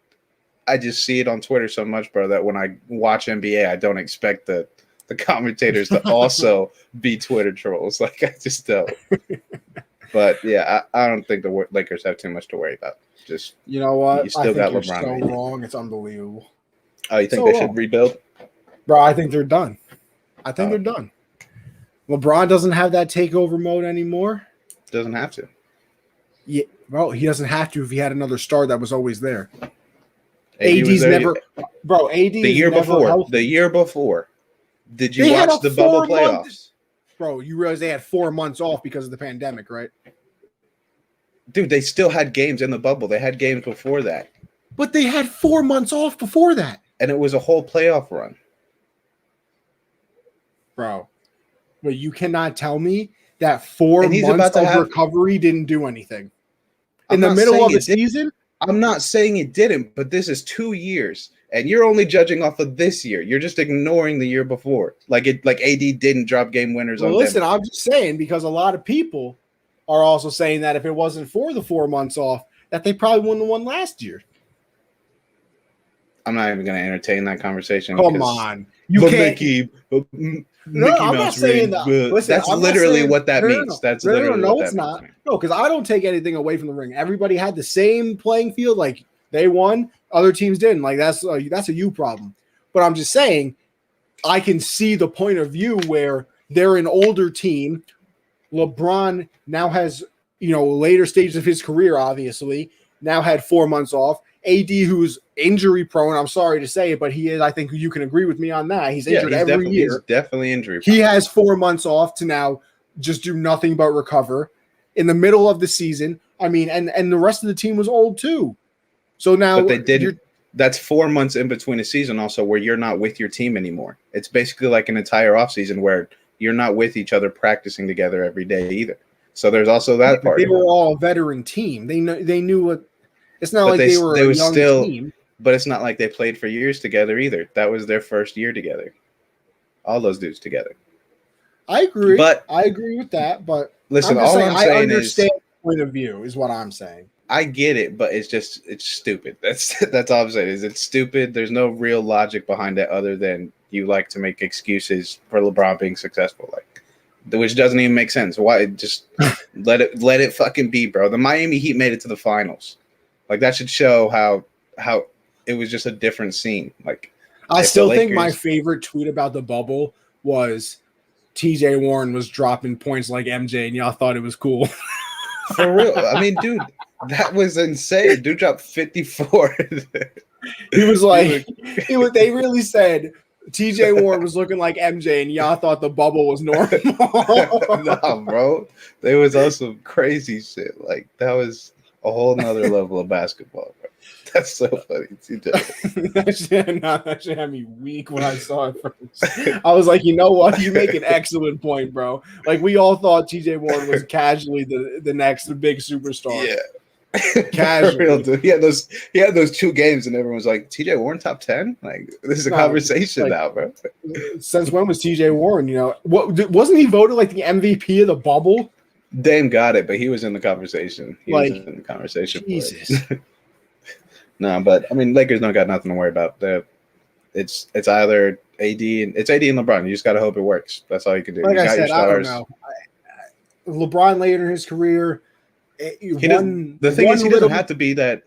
I just see it on Twitter so much, bro, that when I watch NBA, I don't expect the commentators to also be Twitter trolls. Like, I just don't. But yeah, I don't think the Lakers have too much to worry about. Just, you know what? You still got you're LeBron. So wrong. It's unbelievable. Oh, you think they should rebuild? Bro, I think they're done. They're done. LeBron doesn't have that takeover mode anymore. Doesn't have to. Yeah, bro, he doesn't have to if he had another star that was always there. AD was AD's there never, bro. AD the is year never before. healthy. The year before. Did you They had watch a the bubble 4 month. playoffs? Bro, you realize they had 4 months off because of the pandemic, right? Dude, they still had games in the bubble. They had games before that. But they had 4 months off before that. And it was a whole playoff run. Bro, but you cannot tell me that 4 And he's months about to of have recovery didn't do anything. I'm In the not middle saying of the it did. season? I'm not saying it didn't, but this is 2 years, and you're only judging off of this year. You're just ignoring the year before. Like AD didn't drop game winners Well, on listen, Denver. I'm just saying because a lot of people are also saying that if it wasn't for the 4 months off, that they probably wouldn't have won last year. I'm not even going to entertain that conversation. Come on. You can't. Mickey I'm not Mouse saying ring. that. Listen, That's I'm not literally saying, what that means. No. That's literally no, what it's that not. means. No, because I don't take anything away from the ring. Everybody had the same playing field. Like they won, other teams didn't. Like that's a you problem. But I'm just saying, I can see the point of view where they're an older team. LeBron now has, later stages of his career, obviously, now had 4 months off. AD, who's injury prone, I'm sorry to say it, but he is. I think you can agree with me on that. He's injured every year. He's definitely injury prone. He has 4 months off to now just do nothing but recover in the middle of the season. I mean, and the rest of the team was old too. So now, but they didn't. That's 4 months in between a season also where you're not with your team anymore. It's basically like an entire offseason where you're not with each other practicing together every day either. So there's also that part. They were all a veteran team. They knew what. It's not like they were a young team. But it's not like they played for years together either. That was their first year together. All those dudes together. I agree. But I agree with that. But listen, I'm I'm saying I understand the point of view is what I'm saying. I get it, but it's stupid. That's all I'm saying. Is it's stupid. There's no real logic behind it other than you like to make excuses for LeBron being successful, which doesn't even make sense. Why just let it fucking be, bro? The Miami Heat made it to the finals. Like that should show how it was just a different scene. Like I still think my favorite tweet about the bubble was TJ Warren was dropping points like MJ, and y'all thought it was cool. For real. I mean, dude, that was insane. Dude dropped 54. He was like, they really said TJ Warren was looking like MJ, and y'all thought the bubble was normal. No, bro. There was also crazy shit. Like that was a whole nother level of basketball, bro. That's so funny. That shit had me weak when I saw it first. I was like, you know what? You make an excellent point, bro. Like we all thought TJ Warren was casually the next big superstar. Yeah. Casually. Real, dude. He had those 2 games and everyone's like, TJ Warren top 10? Like this is a conversation now, bro. Since when was TJ Warren? Wasn't he voted like the MVP of the bubble? Dame got it, but he was in the conversation. Was in the conversation. Jesus. No, but I mean, Lakers don't got nothing to worry about. It's either AD and LeBron. You just got to hope it works. That's all you can do. Like you I said, I don't know. LeBron later in his career, the thing is, he doesn't have to be that.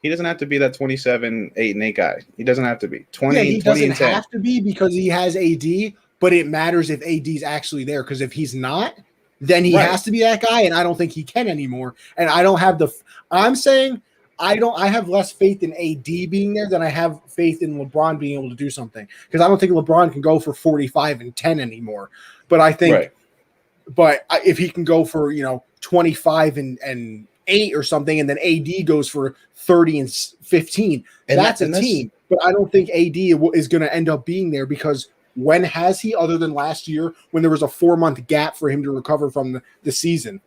He doesn't have to be that 27, 8, and 8 guy. He doesn't have to be 20. Yeah, he 20 doesn't and 10. have to be because he has AD. But it matters if AD's actually there because if he's not, then he has to be that guy, and I don't think he can anymore. And I don't have I'm saying I have less faith in AD being there than I have faith in LeBron being able to do something because I don't think LeBron can go for 45 and 10 anymore. But I think, but if he can go for 25 and 8 or something, and then AD goes for 30 and 15, that's a team. But I don't think AD is going to end up being there because. When has he, other than last year, when there was a 4-month gap for him to recover from the season?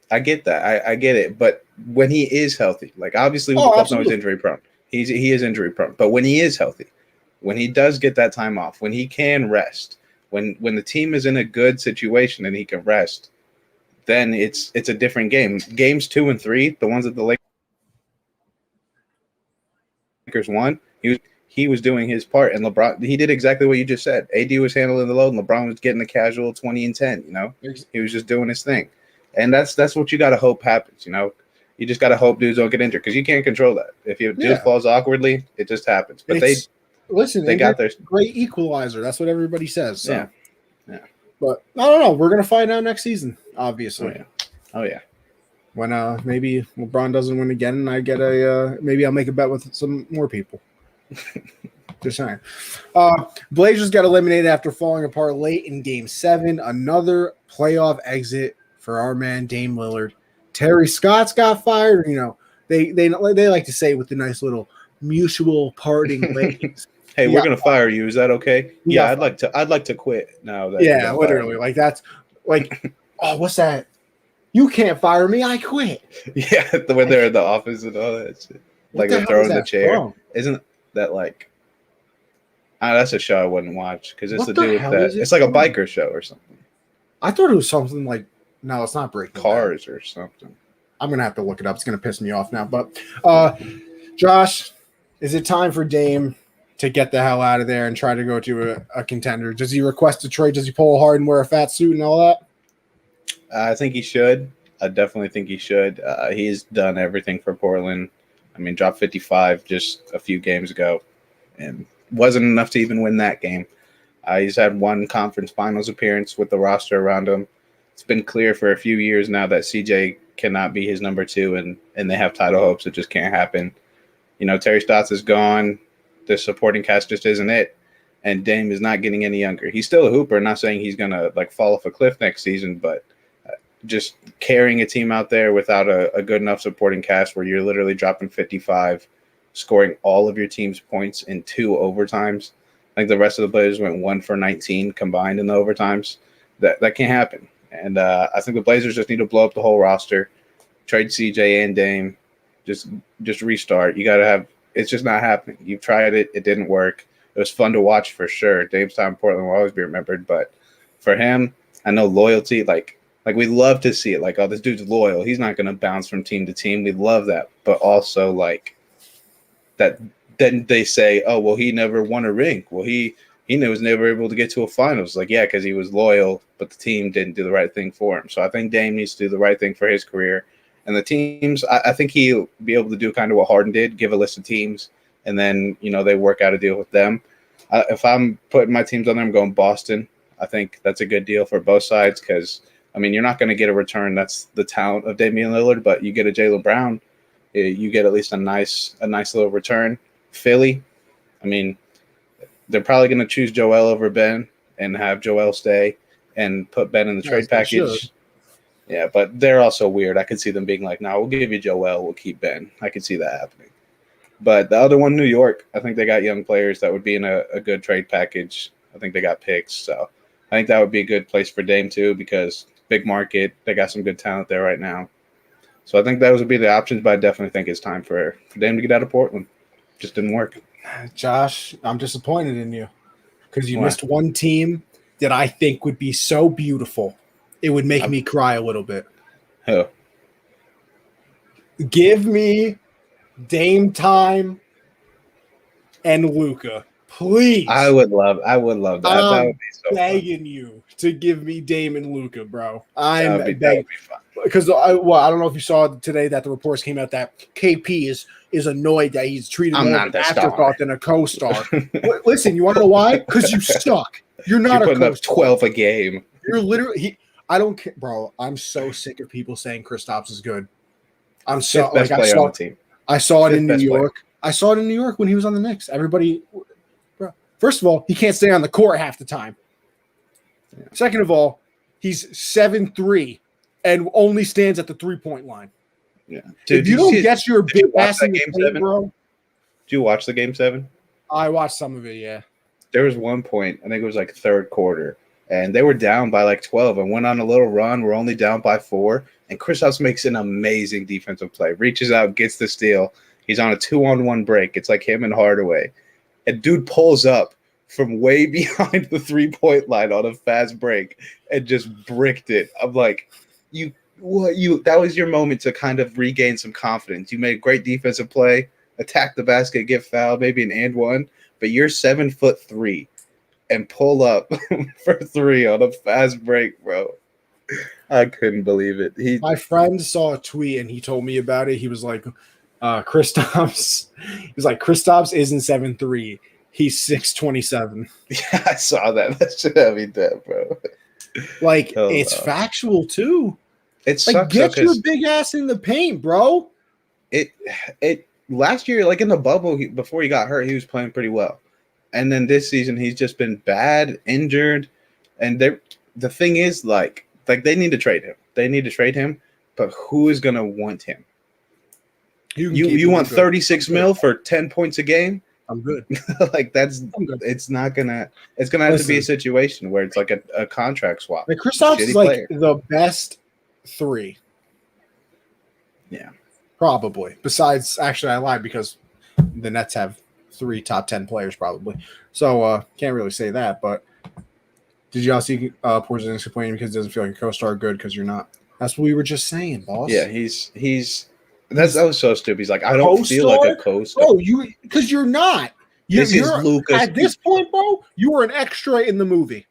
I get that. I get it. But when he is healthy, like obviously we both know he's injury prone. He is injury prone. But when he is healthy, when he does get that time off, when he can rest, when the team is in a good situation and he can rest, then it's a different game. Games 2 and 3, the ones that the Lakers won, he was doing his part, and LeBron, he did exactly what you just said. AD was handling the load, and LeBron was getting the casual 20 and 10, He was just doing his thing. And that's what you got to hope happens, You just got to hope dudes don't get injured because you can't control that. If your dude falls awkwardly, it just happens. But they got their great equalizer. That's what everybody says. So. Yeah. But I don't know. We're going to find out next season, obviously. Oh, yeah. when maybe LeBron doesn't win again, and I get maybe I'll make a bet with some more people. Just saying. Blazers got eliminated after falling apart late in Game 7. Another playoff exit for our man Dame Lillard. Terry Scott's got fired. They like to say with the nice little mutual parting ways. Hey, we're gonna fire you. Is that okay? Yeah, I'd like to quit now. Yeah, literally. Like that's like, oh, what's that? You can't fire me. I quit. Yeah, when they're in the office and all that shit. Like they're throwing the chair. From? Isn't that like? That's a show I wouldn't watch because it's to do with that. It's like a biker show or something. I thought it was something like. No, it's not Breaking Cars or something. I'm gonna have to look it up. It's gonna piss me off now. But Josh, is it time for Dame to get the hell out of there and try to go to a contender? Does he request a trade? Does he pull hard and wear a fat suit and all that? I think he should. I definitely think he should. He's done everything for Portland. I mean, dropped 55 just a few games ago, and wasn't enough to even win that game. He's had one conference finals appearance with the roster around him. It's been clear for a few years now that CJ cannot be his number 2, and they have title hopes. It just can't happen. Terry Stotts is gone. The supporting cast just isn't it. And Dame is not getting any younger. He's still a hooper. Not saying he's going to fall off a cliff next season, but just carrying a team out there without a good enough supporting cast where you're literally dropping 55, scoring all of your team's points in 2 overtimes. I think the rest of the Blazers went 1 for 19 combined in the overtimes. That can't happen. And I think the Blazers just need to blow up the whole roster, trade CJ and Dame, just restart. You got to have – it's just not happening. You've tried it. It didn't work. It was fun to watch for sure. Dame's time in Portland will always be remembered. But for him, I know loyalty, like we love to see it. Like, oh, this dude's loyal. He's not going to bounce from team to team. We love that. But also, like, that then they say, oh, well, he never won a ring. Well, he was never able to get to a finals. Like, yeah, because he was loyal, but the team didn't do the right thing for him. So I think Dame needs to do the right thing for his career. And the teams, I think he'll be able to do kind of what Harden did, give a list of teams, and then, they work out a deal with them. If I'm putting my teams on there, I'm going Boston. I think that's a good deal for both sides because, I mean, you're not going to get a return. That's the talent of Damian Lillard, but you get a Jaylen Brown, you get at least a nice little return. Philly, I mean, they're probably going to choose Joel over Ben and have Joel stay and put Ben in the trade package. Yeah, but they're also weird. I could see them being like, no, we'll give you Joel, we'll keep Ben. I could see that happening. But the other one, New York, I think they got young players that would be in a good trade package. I think they got picks. So I think that would be a good place for Dame too because big market, they got some good talent there right now. So I think those would be the options, but I definitely think it's time for Dame to get out of Portland. Just didn't work. Josh, I'm disappointed in you because you missed one team that I think would be so beautiful. It would make me cry a little bit. Who? Give me Dame time and Luka, please. I would love that. That would be so begging you to give me Dame and Luka, bro. I'm begging. That would be fun. Because I don't know if you saw today that the reports came out that KP is annoyed that he's treated more as an afterthought than a co-star. Listen, you want to know why? Because you suck. You're not You're a co-star. Up 12 a game. You're literally I don't care, bro. I'm so sick of people saying Kristaps is good. I'm so like I saw it in New York. I saw it in New York when he was on the Knicks. Everybody, bro. First of all, he can't stay on the court half the time. Second of all, he's 7'3" and only stands at the 3-point line. Yeah, dude, if you don't get your big ass in the game, bro. Did you watch the Game 7? I watched some of it. Yeah. There was one point, I think it was like third quarter, and they were down by like 12 and went on a little run. We're only down by 4, and Kristaps makes an amazing defensive play. Reaches out, gets the steal. He's on a 2-on-1 break. It's like him and Hardaway. And dude pulls up from way behind the 3-point line on a fast break and just bricked it. I'm like, that was your moment to kind of regain some confidence. You made a great defensive play, attack the basket, get fouled, maybe an and one, but you're 7'3" and pull up for 3 on a fast break, bro. I couldn't believe it. My friend saw a tweet and he told me about it. He was like, Kristaps isn't 7'3". He's 6'27". Yeah, I saw that. That should have me dead, bro. Like, it's factual too. It sucks get your because big ass in the paint, bro. it last year, like in the bubble, before he got hurt, he was playing pretty well. And then this season, he's just been bad, injured. And the thing is, like they need to trade him. They need to trade him, but who is gonna want him? You want 36 mil for 10 points a game? I'm good. Like it's not gonna. It's gonna have to be a situation where it's like a contract swap. Like Kristaps is like player. the best 3. Yeah, probably. Besides, actually, I lied because the Nets have 3 top 10 players probably. So can't really say that. But did y'all see Porzingis complaining because he doesn't feel like a co-star? Good because you're not. That's what we were just saying, boss. Yeah, that was so stupid. He's like, I don't feel like a co-star. Oh, because you're not. You're Lucas. At this point, bro, you were an extra in the movie.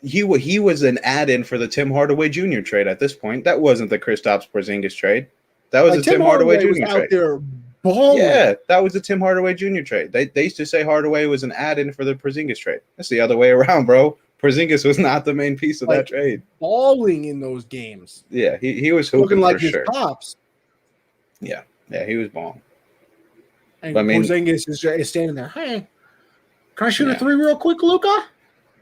He was an add-in for the Tim Hardaway Jr. trade at this point. That wasn't the Kristaps Porzingis trade. That was the Tim Hardaway Jr. trade. Out there balling. Yeah, that was the Tim Hardaway Jr. trade. They used to say Hardaway was an add-in for the Porzingis trade. That's the other way around, bro. Porzingis was not the main piece of that trade. Balling in those games. Yeah, he was hooping looking like for his sure. pops. Yeah, he was balling. And Porzingis is standing there. Hey, can I shoot a 3 real quick, Luka?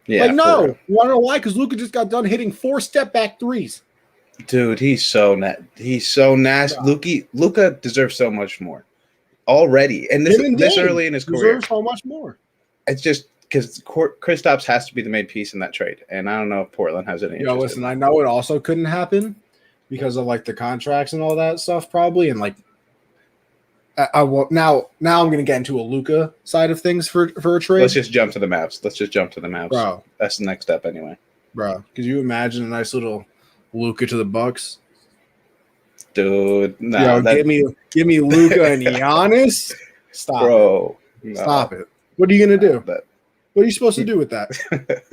Yeah, no. You want to know why? Because Luka just got done hitting 4 step-back threes. Dude, he's so nasty. Yeah. Luka deserves so much more already, and this early in his career, deserves so much more. It's just because Kristaps has to be the main piece in that trade, and I don't know if Portland has any. Listen, I know it also couldn't happen because of like the contracts and all that stuff, probably, and like I will now. I'm going to get into a Luka side of things for a trade. Let's just jump to the Mavs. Bro. That's the next step anyway, bro. Could you imagine a nice little Luka to the Bucks? Dude, no. Give me Luka and Giannis. Stop, bro. No. Stop it. What are you going to do? What are you supposed to do with that?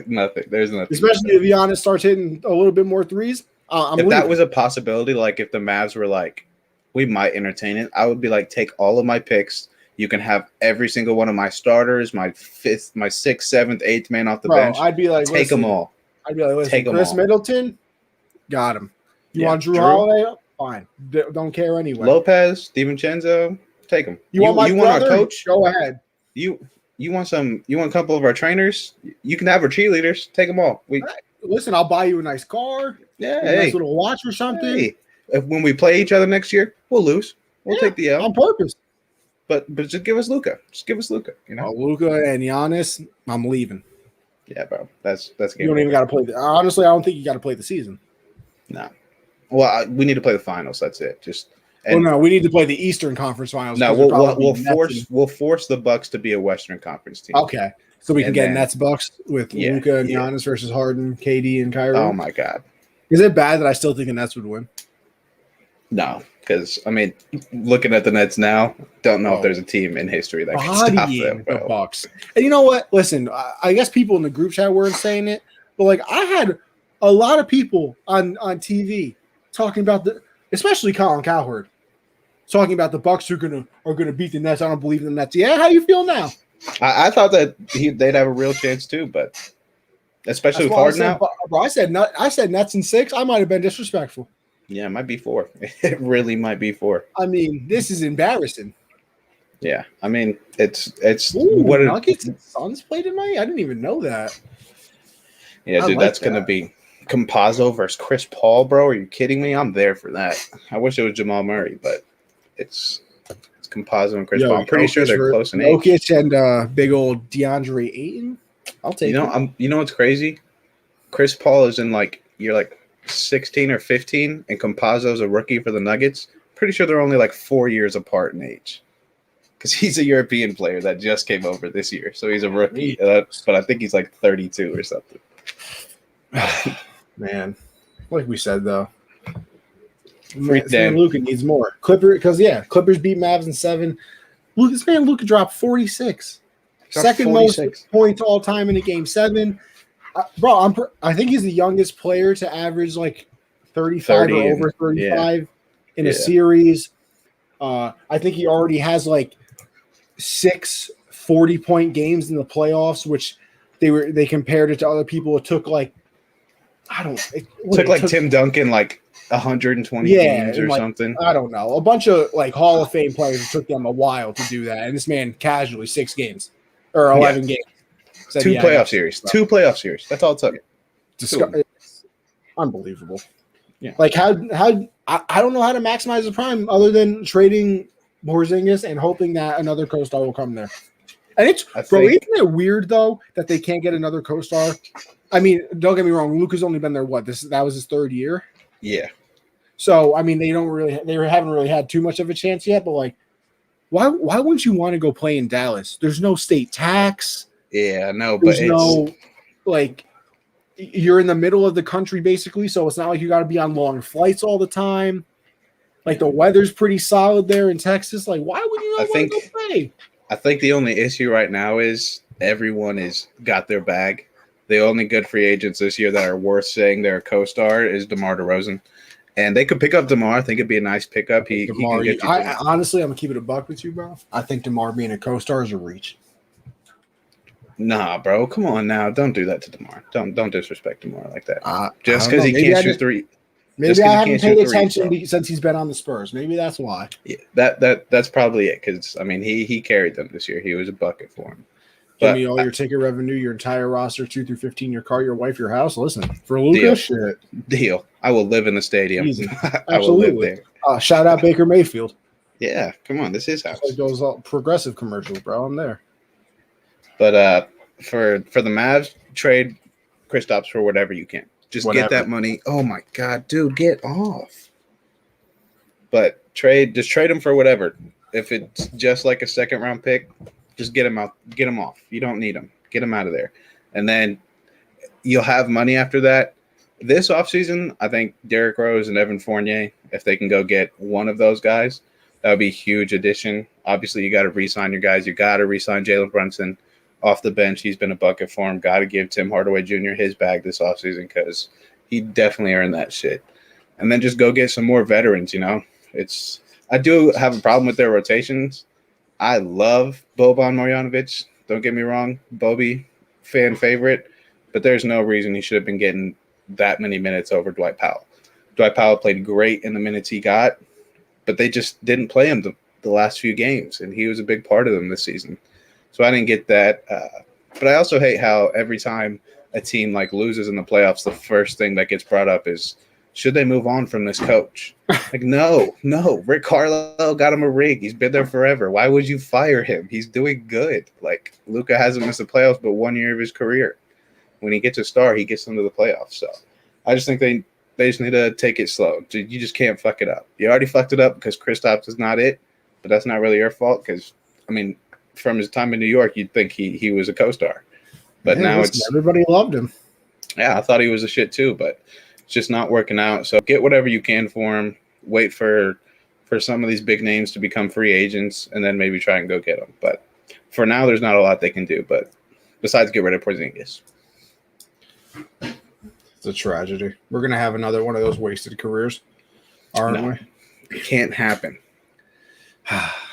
Nothing. There's nothing. Especially if Giannis starts hitting a little bit more threes. If that was a possibility, like if the Mavs were like, we might entertain it, I would be like, take all of my picks. You can have every single one of my starters, my 5th, my 6th, 7th, 8th man off the bench. I'd be like, take them all. I'd be like, listen, Chris Middleton, got him. You want Drew Holiday? Fine. Don't care anyway. Lopez, DiVincenzo, take them. You want our coach? Go ahead. You want a couple of our trainers? You can have our cheerleaders. Take them all. Listen, I'll buy you a nice car. Yeah, a nice little watch or something. Hey. When we play each other next year, we'll lose. We'll take the L on purpose. But just give us Luka. Just give us Luka. You know, Luka and Giannis. I'm leaving. Yeah, bro. That's game. You don't even got to play. Honestly, I don't think you got to play the season. No. Well, we need to play the finals. That's it. No, we need to play the Eastern Conference Finals. No, we'll force the Bucks to be a Western Conference team. Okay, so we can get Nets Bucks with Luka and Giannis versus Harden, KD, and Kyrie. Oh my God. Is it bad that I still think the Nets would win? No, because I mean, looking at the Nets now, don't know if there's a team in history that can stop them. The Bucks. And you know what? Listen, I guess people in the group chat weren't saying it, but like I had a lot of people on TV talking about especially Colin Cowherd, talking about the Bucks are gonna beat the Nets. I don't believe in the Nets. Yeah, how you feel now? I thought that they'd have a real chance too, but especially with Harden now. Bro, I said Nets in 6. I might have been disrespectful. Yeah, it might be 4. It really might be 4. I mean, this is embarrassing. Yeah, I mean, it's what Nuggets and Suns played tonight. I didn't even know that. Yeah, dude, that's gonna be Campazzo versus Chris Paul, bro. Are you kidding me? I'm there for that. I wish it was Jamal Murray, but it's Campazzo and Chris Paul. I'm pretty sure they're close in age. Jokic and big old DeAndre Ayton. I'll take it. You know what's crazy? Chris Paul is in you're 16 or 15, and Campazzo's a rookie for the Nuggets. Pretty sure they're only 4 years apart in age. Because he's a European player that just came over this year, so he's a rookie. But I think he's 32 or something. Man, like we said though, damn. Luka needs more. Clippers beat Mavs in 7. Luka dropped 46. Second 46. Most points all time in a game 7. Bro, I think he's the youngest player to average 35 or over 35 in a series. I think he already has 6 40-point games in the playoffs, which they compared it to other people. It took I don't. Took like Tim Duncan like 120 games or something. I don't know. A bunch of like Hall of Fame players. It took them a while to do that, and this man casually 6 games or 11 games. Said, 2 playoff series. 2 playoff series. That's all it took. It's unbelievable. Yeah. Like how I don't know how to maximize the prime other than trading Porzingis and hoping that another co-star will come there. And isn't it weird though that they can't get another co-star? I mean, don't get me wrong. Luka's only been there. That was his 3rd year. Yeah. So I mean, they haven't really had too much of a chance yet. But like, why wouldn't you want to go play in Dallas? There's no state tax. Yeah, no, but you're in the middle of the country basically, so it's not like you got to be on long flights all the time. Like the weather's pretty solid there in Texas. Like, why would you not want to go play? I think the only issue right now is everyone is got their bag. The only good free agents this year that are worth saying they're a co-star is DeMar DeRozan. And they could pick up DeMar. I think it'd be a nice pickup. He can get you. Honestly, I'm going to keep it a buck with you, bro. I think DeMar being a co-star is a reach. Nah, bro. Come on now. Don't do that to DeMar. Don't disrespect DeMar like that. Just because he can't shoot 3. Maybe I haven't paid attention since he's been on the Spurs. Maybe that's why. Yeah, that's probably it. Because I mean, he carried them this year. He was a bucket for him. Give me all your ticket revenue, your entire roster, 2 through 15, your car, your wife, your house. Listen, for Luka, deal. I will live in the stadium. Easy. I will live there. Shout out Baker Mayfield. Yeah, come on, this is house. Like those progressive commercials, bro. I'm there. But for the Mavs, trade Kristaps for whatever you can. Just get that money. Oh my God, dude, get off. But just trade him for whatever. If it's just like a 2nd round pick, just get him out, get him off. You don't need him. Get him out of there. And then you'll have money after that. This offseason, I think Derrick Rose and Evan Fournier, if they can go get one of those guys, that would be a huge addition. Obviously, you got to re-sign your guys. You got to re-sign Jalen Brunson off the bench. He's been a bucket for him. Got to give Tim Hardaway Jr. his bag this offseason because he definitely earned that shit. And then just go get some more veterans, I do have a problem with their rotations. I love Boban Marjanovic. Don't get me wrong. Bobby, fan favorite. But there's no reason he should have been getting that many minutes over Dwight Powell. Dwight Powell played great in the minutes he got, but they just didn't play him the last few games, and he was a big part of them this season. So I didn't get that. But I also hate how every time a team loses in the playoffs, the first thing that gets brought up is, should they move on from this coach? No. Rick Carlisle got him a ring. He's been there forever. Why would you fire him? He's doing good. Luka hasn't missed the playoffs but 1 year of his career. When he gets a star, he gets them to the playoffs. So I just think they just need to take it slow. You just can't fuck it up. You already fucked it up because Kristaps is not it, but that's not really your fault because, I mean, from his time in New York, you'd think he was a co-star. But now everybody loved him. Yeah, I thought he was a shit too, but it's just not working out. So get whatever you can for him. Wait for some of these big names to become free agents, and then maybe try and go get them. But for now, there's not a lot they can do. But besides, get rid of Porzingis. It's a tragedy. We're gonna have another one of those wasted careers, aren't we? It can't happen.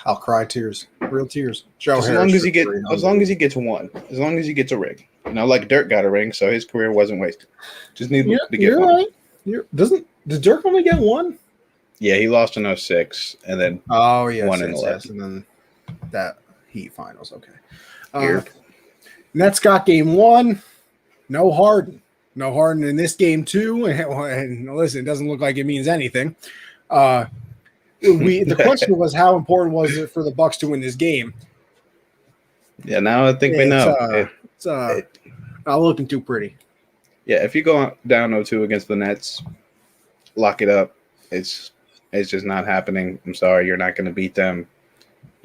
I'll cry tears, real tears. As long as he gets one, as long as he gets a ring. Like Dirk got a ring, so his career wasn't wasted. Just need to get one. Right. Did Dirk only get one? Yeah, he lost in 2006, and then one in 11. Yes, and then that Heat finals. Okay. Nets got game 1. No Harden. No Harden in this game too. And listen, it doesn't look like it means anything. The question was, how important was it for the Bucks to win this game? Yeah, now I think we know. It's not looking too pretty. Yeah, if you go down 0-2 against the Nets, lock it up. It's just not happening. I'm sorry, you're not going to beat them.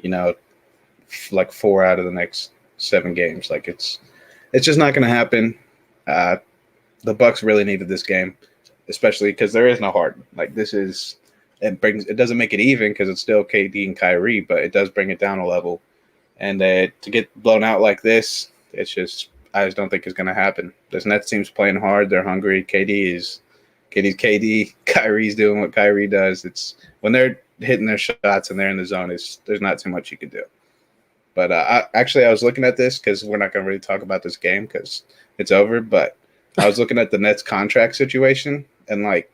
4 out of the next 7 games. It's just not going to happen. The Bucks really needed this game, especially because there is no Harden. It doesn't make it even because it's still KD and Kyrie, but it does bring it down a level. And to get blown out like this, I just don't think it's going to happen. This Nets team's playing hard. They're hungry. KD's KD. Kyrie's doing what Kyrie does. It's when they're hitting their shots and they're in the zone, there's not too much you can do. But I was looking at this because we're not going to really talk about this game because it's over. But I was looking at the Nets contract situation, and like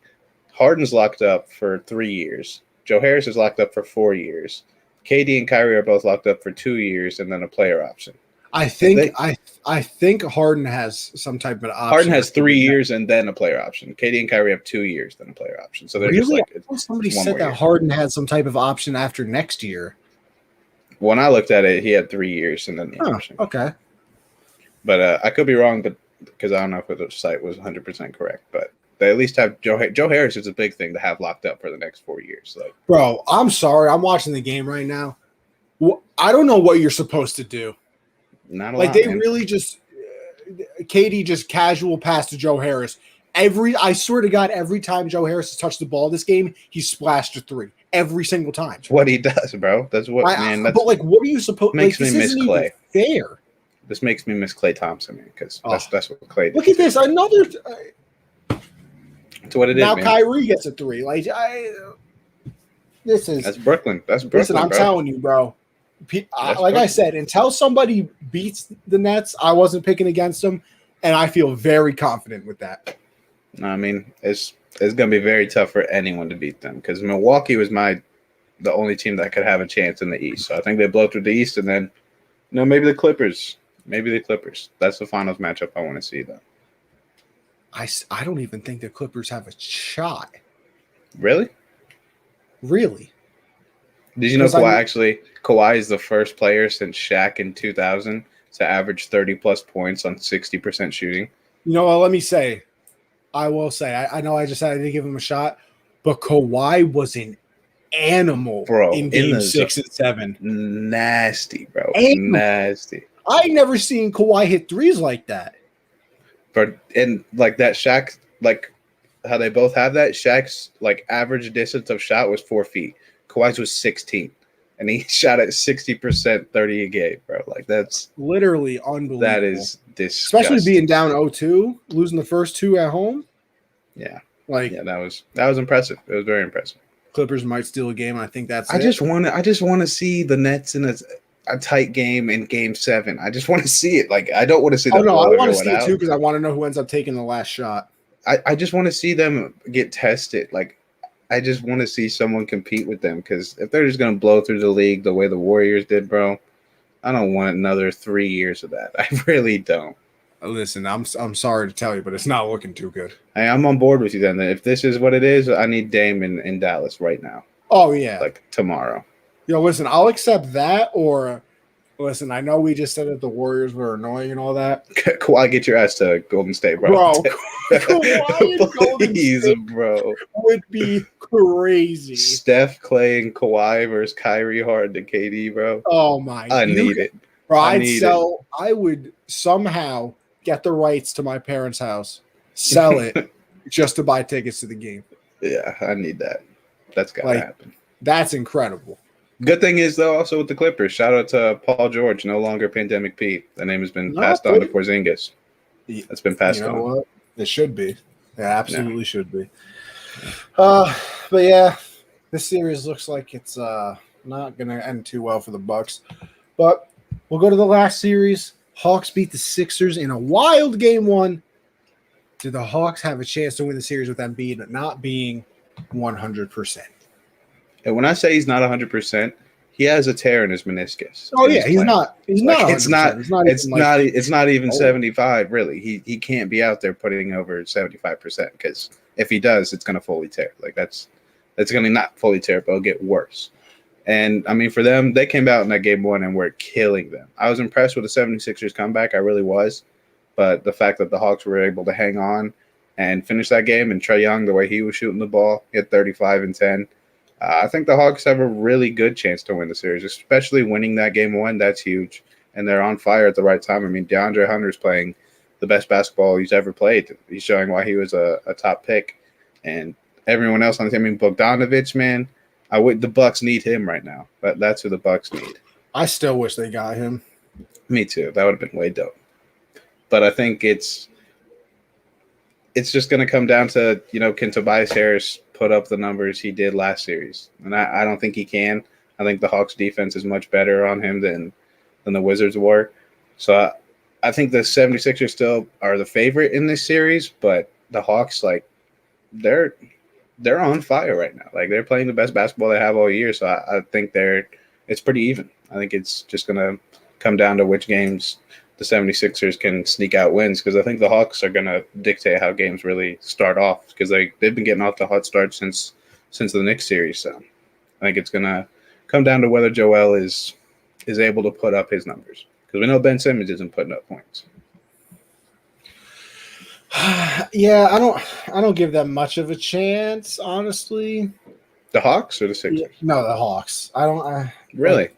Harden's locked up for 3 years. Joe Harris is locked up for 4 years. KD and Kyrie are both locked up for 2 years, and then a player option. I think Harden has some type of option. Harden has 3 years and then a player option. KD and Kyrie have 2 years, then a player option. So they're just like somebody said that Harden had some type of option after next year. When I looked at it, he had 3 years and then the option. Okay. But I could be wrong, but because I don't know if the site was 100% correct. But they at least have Joe Harris is a big thing to have locked up for the next 4 years. Like, bro, I'm sorry. I'm watching the game right now. I don't know what you're supposed to do. Not a like lot, they man. really just KD just casual pass to Joe Harris. I swear to God, every time Joe Harris has touched the ball this game, he splashed a three every single time. That's what he does, bro. That's what man. That's, but like, what are you supposed? Makes like, me miss Clay. Fair. This makes me miss Klay Thompson, man, because that's what Clay did. Look at this, another. That's what it is. Now man. Kyrie gets a three. Like that's Brooklyn. That's Brooklyn. Listen, I'm telling you, bro. I said, until somebody beats the Nets, I wasn't picking against them, and I feel very confident with that. I mean, it's going to be very tough for anyone to beat them because Milwaukee was the only team that could have a chance in the East. So I think they blow through the East, and then maybe the Clippers. Maybe the Clippers. That's the finals matchup I want to see, though. I don't even think the Clippers have a shot. Really? Really? Did you know Kawhi is the first player since Shaq in 2000 to average 30-plus points on 60% shooting? You know what? I will say, I know I just had to give him a shot, but Kawhi was an animal in game 6 and 7. Nasty, bro. Nasty. I never seen Kawhi hit threes like that. And like that Shaq, like how they both have that, Shaq's like average distance of shot was 4 feet. Kawhi's was 16. And he shot at 60%, 30 a game, bro. Like that's literally unbelievable. That is disgusting. Especially being down 0-2, losing the first 2 at home. Yeah. Like that was impressive. It was very impressive. Clippers might steal a game. I think that's I just want to see the Nets in a tight game in Game 7. I just want to see it. Like I don't want to see. I want to see it too because I want to know who ends up taking the last shot. I just want to see them get tested. Like I just want to see someone compete with them because if they're just gonna blow through the league the way the Warriors did, bro, I don't want another 3 years of that. I really don't. Listen, I'm sorry to tell you, but it's not looking too good. Hey, I'm on board with you then. If this is what it is, I need Dame in Dallas right now. Oh yeah, like tomorrow. Yo, listen, I'll accept that. Or listen, I know we just said that the Warriors were annoying and all that. Kawhi, get your ass to Golden State, bro. Please, bro. Would be crazy. Steph, Clay, and Kawhi versus Kyrie, Harden, and KD, bro. Oh my! I need it, bro. I would somehow get the rights to my parents' house, sell it, just to buy tickets to the game. Yeah, I need that. That's gotta happen. That's incredible. Good thing is though, also with the Clippers, shout out to Paul George, no longer Pandemic Pete. The name has been passed on to Porzingis. It's been passed on. What? It should be. It absolutely should be. But yeah, this series looks like it's not going to end too well for the Bucks. But we'll go to the last series. Hawks beat the Sixers in a wild game 1. Do the Hawks have a chance to win the series with Embiid not being 100%? And when I say he's not 100%, he has a tear in his meniscus. Oh yeah, he's not. It's not even 75. Really, he can't be out there putting over 75% because if he does, it's gonna fully tear. Like that's gonna not fully tear, but it'll get worse. And I mean, for them, they came out in that game 1 and were killing them. I was impressed with the 76ers comeback. I really was. But the fact that the Hawks were able to hang on and finish that game, and Trae Young, the way he was shooting the ball, he had 35 and 10. I think the Hawks have a really good chance to win the series, especially winning that game 1. That's huge. And they're on fire at the right time. I mean, DeAndre Hunter's playing the best basketball he's ever played. He's showing why he was a top pick. And everyone else on the team, I mean, Bogdanovich, man, the Bucks need him right now. But that's who the Bucks need. I still wish they got him. Me too. That would have been way dope. But I think it's just going to come down to, can Tobias Harris put up the numbers he did last series? And I don't think he can. I think the Hawks defense is much better on him than the Wizards were. So I think the 76ers still are the favorite in this series, but the Hawks, like, they're on fire right now. Like, they're playing the best basketball they have all year, so I think it's pretty even. I think it's just going to come down to which games the 76ers can sneak out wins, because I think the Hawks are going to dictate how games really start off, because they've been getting off the hot start since the Knicks series. So I think it's going to come down to whether Joel is able to put up his numbers, because we know Ben Simmons isn't putting up points. Yeah, I don't give them much of a chance, honestly. The Hawks or the Sixers? Yeah, no, the Hawks. Really?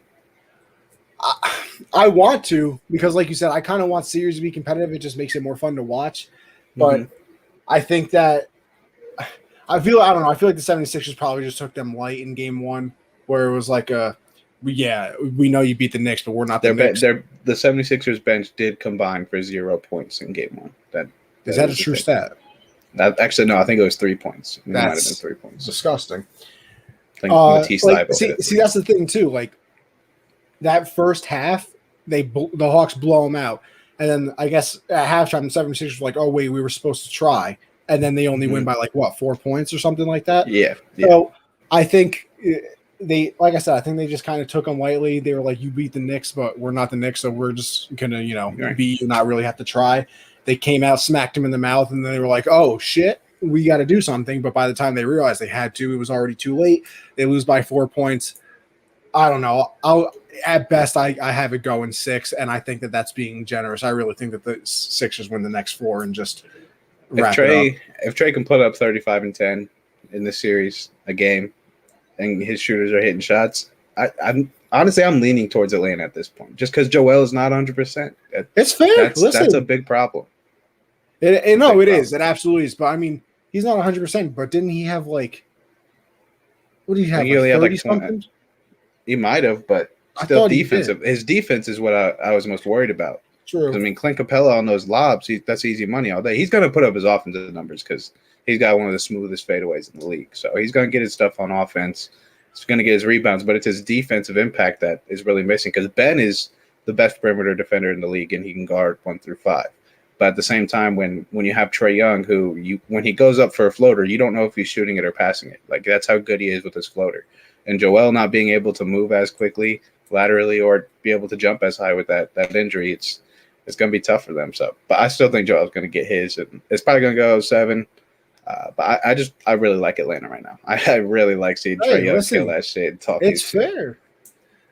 I want to, because like you said, I kind of want series to be competitive. It just makes it more fun to watch. But I think that I feel like the 76ers probably just took them light in game one, where it was like we know you beat the Knicks, but we're not the Knicks. The 76ers bench did combine for 0 points in game one. Is that a true stat? Actually, no, I think it was 3 points. It might have been 3 points. Disgusting. I think Matisse see, that's the thing too. Like that first half, the Hawks blow them out, and then I guess at halftime, the 76ers were like, "Oh wait, we were supposed to try," and then they only win by like 4 points or something like that. Yeah. So I think they, like I said, I think they just kind of took them lightly. They were like, "You beat the Knicks, but we're not the Knicks, so we're just gonna, beat you, not really have to try." They came out, smacked him in the mouth, and then they were like, "Oh shit, we got to do something." But by the time they realized they had to, it was already too late. They lose by 4 points. I don't know. At best, I have it going 6, and I think that's being generous. I really think that the Sixers win the next 4 and just wrap it up. If Trey can put up 35 and 10 in this series, a game, and his shooters are hitting shots, I'm leaning towards Atlanta at this point, just because Joel is not 100%. It's fair. That's a big problem. It is. It absolutely is. But I mean, he's not 100%. But didn't he have what did he have? He like 30 something? He might have, but still defensive. His defense is what I was most worried about. True. I mean, Clint Capella on those lobs, that's easy money all day. He's going to put up his offensive numbers because he's got one of the smoothest fadeaways in the league. So he's going to get his stuff on offense. He's going to get his rebounds, but it's his defensive impact that is really missing, because Ben is the best perimeter defender in the league, and he can guard 1 through 5. But at the same time, when you have Trae Young, when he goes up for a floater, you don't know if he's shooting it or passing it. Like, that's how good he is with his floater. And Joel not being able to move as quickly laterally or be able to jump as high with that injury, it's going to be tough for them. So, but I still think Joel's going to get his, and it's probably going to go 7. But I really like Atlanta right now. I really like seeing Trae Young kill that shit and talk. It's fair.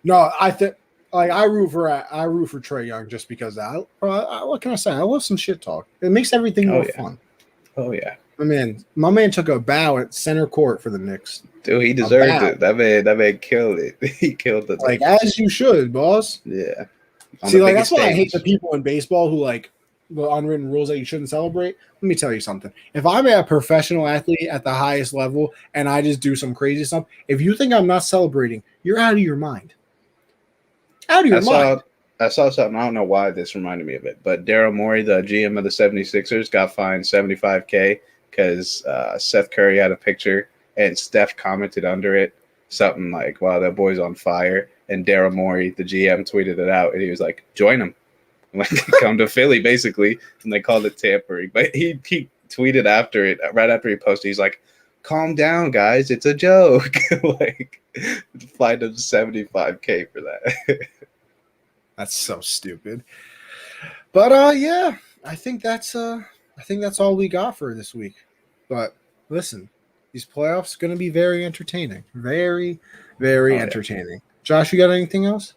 No, I think I root for Trae Young just because what can I say? I love some shit talk. It makes everything more fun. Oh yeah. My man took a bow at center court for the Knicks. Dude, he deserved it. That man killed it. He killed it. Like, as you should, boss. Yeah. See, like, that's why I hate the people in baseball who like the unwritten rules that you shouldn't celebrate. Let me tell you something. If I'm a professional athlete at the highest level and I just do some crazy stuff, if you think I'm not celebrating, you're out of your mind. Out of your mind. I saw something. I don't know why this reminded me of it, but Daryl Morey, the GM of the 76ers, got fined $75K because Seth Curry had a picture and Steph commented under it something like, "Wow, that boy's on fire." And Daryl Morey, the GM, tweeted it out, and he was like, "Join him." Like, come to Philly, basically, and they called it tampering. But he tweeted after it, right after he posted, he's like, "Calm down, guys, it's a joke." Like, fined him $75K for that. That's so stupid. But yeah, I think that's all we got for this week. But listen, these playoffs going to be very entertaining, very, very entertaining. Yeah. Josh, you got anything else?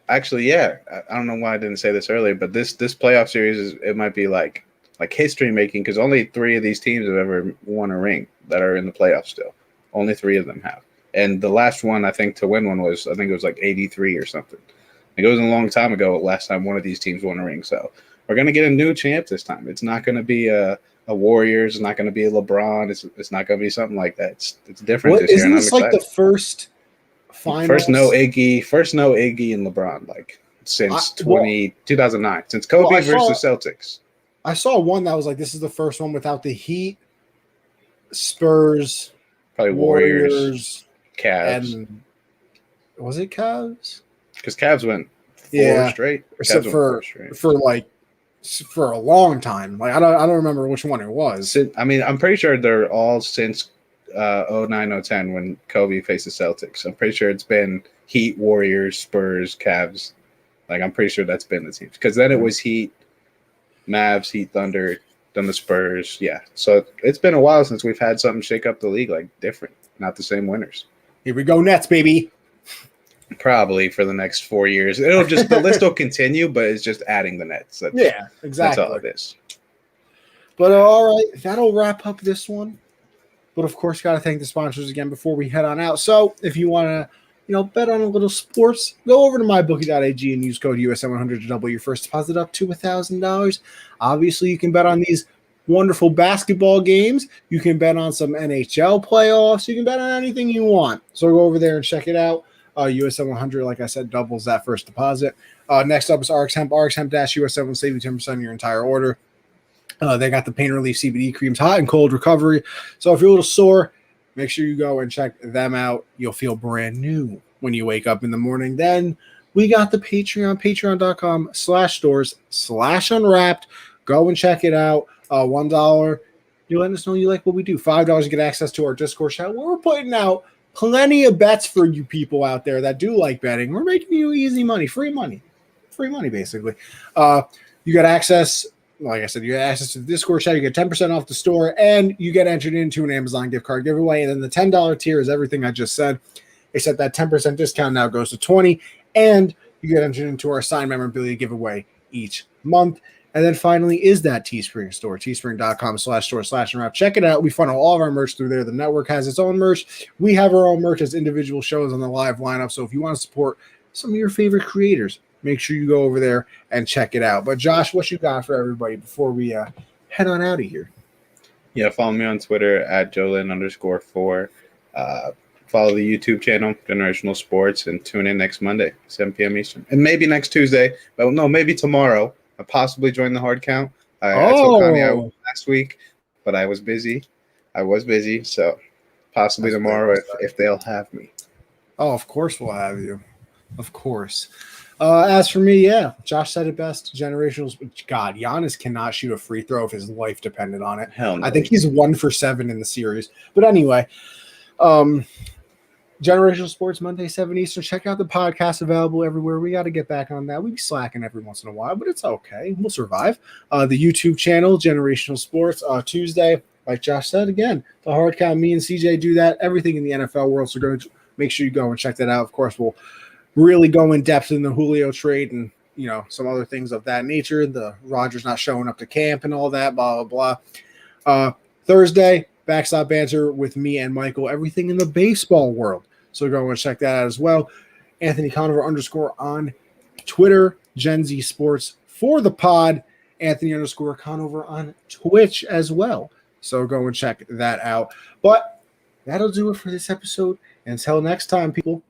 Actually, yeah. I don't know why I didn't say this earlier, but this playoff series it might be like history making, because only 3 of these teams have ever won a ring that are in the playoffs still. Only 3 of them have, and the last one I think to win one was like 83 or something. It was a long time ago. Last time one of these teams won a ring, so we're gonna get a new champ this time. It's not gonna be a Warriors. It's not gonna be a LeBron. It's not gonna be something like that. It's different this year. Isn't this like the first? Finals. First no Iggy and LeBron since 2009, since Kobe versus Celtics. I saw one that was like, this is the first one without the Heat, Spurs, probably Warriors, Cavs. And was it Cavs? Because Cavs went Four straight. Except for a long time. Like I don't remember which one it was. I mean, I'm pretty sure they're all since 09-010 when Kobe faced the Celtics. I'm pretty sure it's been Heat, Warriors, Spurs, Cavs. Like I'm pretty sure that's been the teams because then it was Heat, Mavs, Heat, Thunder, then the Spurs. Yeah, so it's been a while since we've had something shake up the league like different, not the same winners. Here we go, Nets, baby. Probably for the next 4 years. It'll just the list will continue, but it's just adding the Nets. Exactly. That's all it is. But all right, that'll wrap up this one. But of course, got to thank the sponsors again before we head on out. So if you want to, bet on a little sports, go over to mybookie.ag and use code USM100 to double your first deposit up to $1,000. Obviously, you can bet on these wonderful basketball games. You can bet on some NHL playoffs. You can bet on anything you want. So go over there and check it out. USM 100, like I said, doubles that first deposit. Next up is RX Hemp. RX Hemp-USM will save you 10% on your entire order. They got the pain relief CBD creams, hot and cold recovery. So if you're a little sore, make sure you go and check them out. You'll feel brand new when you wake up in the morning. Then we got the Patreon, patreon.com/stores/unwrapped. Go and check it out. $1, you let us know you like what we do. $5, you get access to our Discord chat where we're putting out plenty of bets for you people out there that do like betting. We're making you easy money, free money, basically. You got access, like I said, you get access to the Discord chat. You get 10% off the store, and you get entered into an Amazon gift card giveaway. And then the $10 tier is everything I just said, except that 10% discount now goes to $20, and you get entered into our signed memorabilia giveaway each month. And then finally is that Teespring store, teespring.com/store/unwrap. Check it out. We funnel all of our merch through there. The network has its own merch. We have our own merch as individual shows on the live lineup. So if you want to support some of your favorite creators, make sure you go over there and check it out. But Josh, what you got for everybody before we head on out of here? Yeah, follow me on Twitter at Jolin_4. Follow the YouTube channel, Generational Sports, and tune in next Monday, 7 p.m. Eastern. And maybe next Tuesday, but no, maybe tomorrow. I possibly join the hard count. I told Connie I would last week, but I was busy. So possibly tomorrow if they'll have me. Oh, of course we'll have you. Of course. As for me, yeah, Josh said it best. Generationals. God, Giannis cannot shoot a free throw if his life depended on it. Hell no. I think he's 1 for 7 in the series. But anyway, Generational Sports Monday, 7 Eastern. Check out the podcast available everywhere. We got to get back on that. We be slacking every once in a while, but it's okay. We'll survive. The YouTube channel, Generational Sports, Tuesday. Like Josh said, again, the hard count. Me and CJ do that. Everything in the NFL world. So make sure you go and check that out. Of course, we'll really go in depth in the Julio trade and some other things of that nature. The Rodgers not showing up to camp and all that. Blah blah blah. Thursday, backstop banter with me and Michael. Everything in the baseball world. So go and check that out as well. Anthony Conover _ on Twitter, Gen Z Sports for the pod. Anthony _ Conover on Twitch as well. So go and check that out. But that'll do it for this episode. Until next time, people.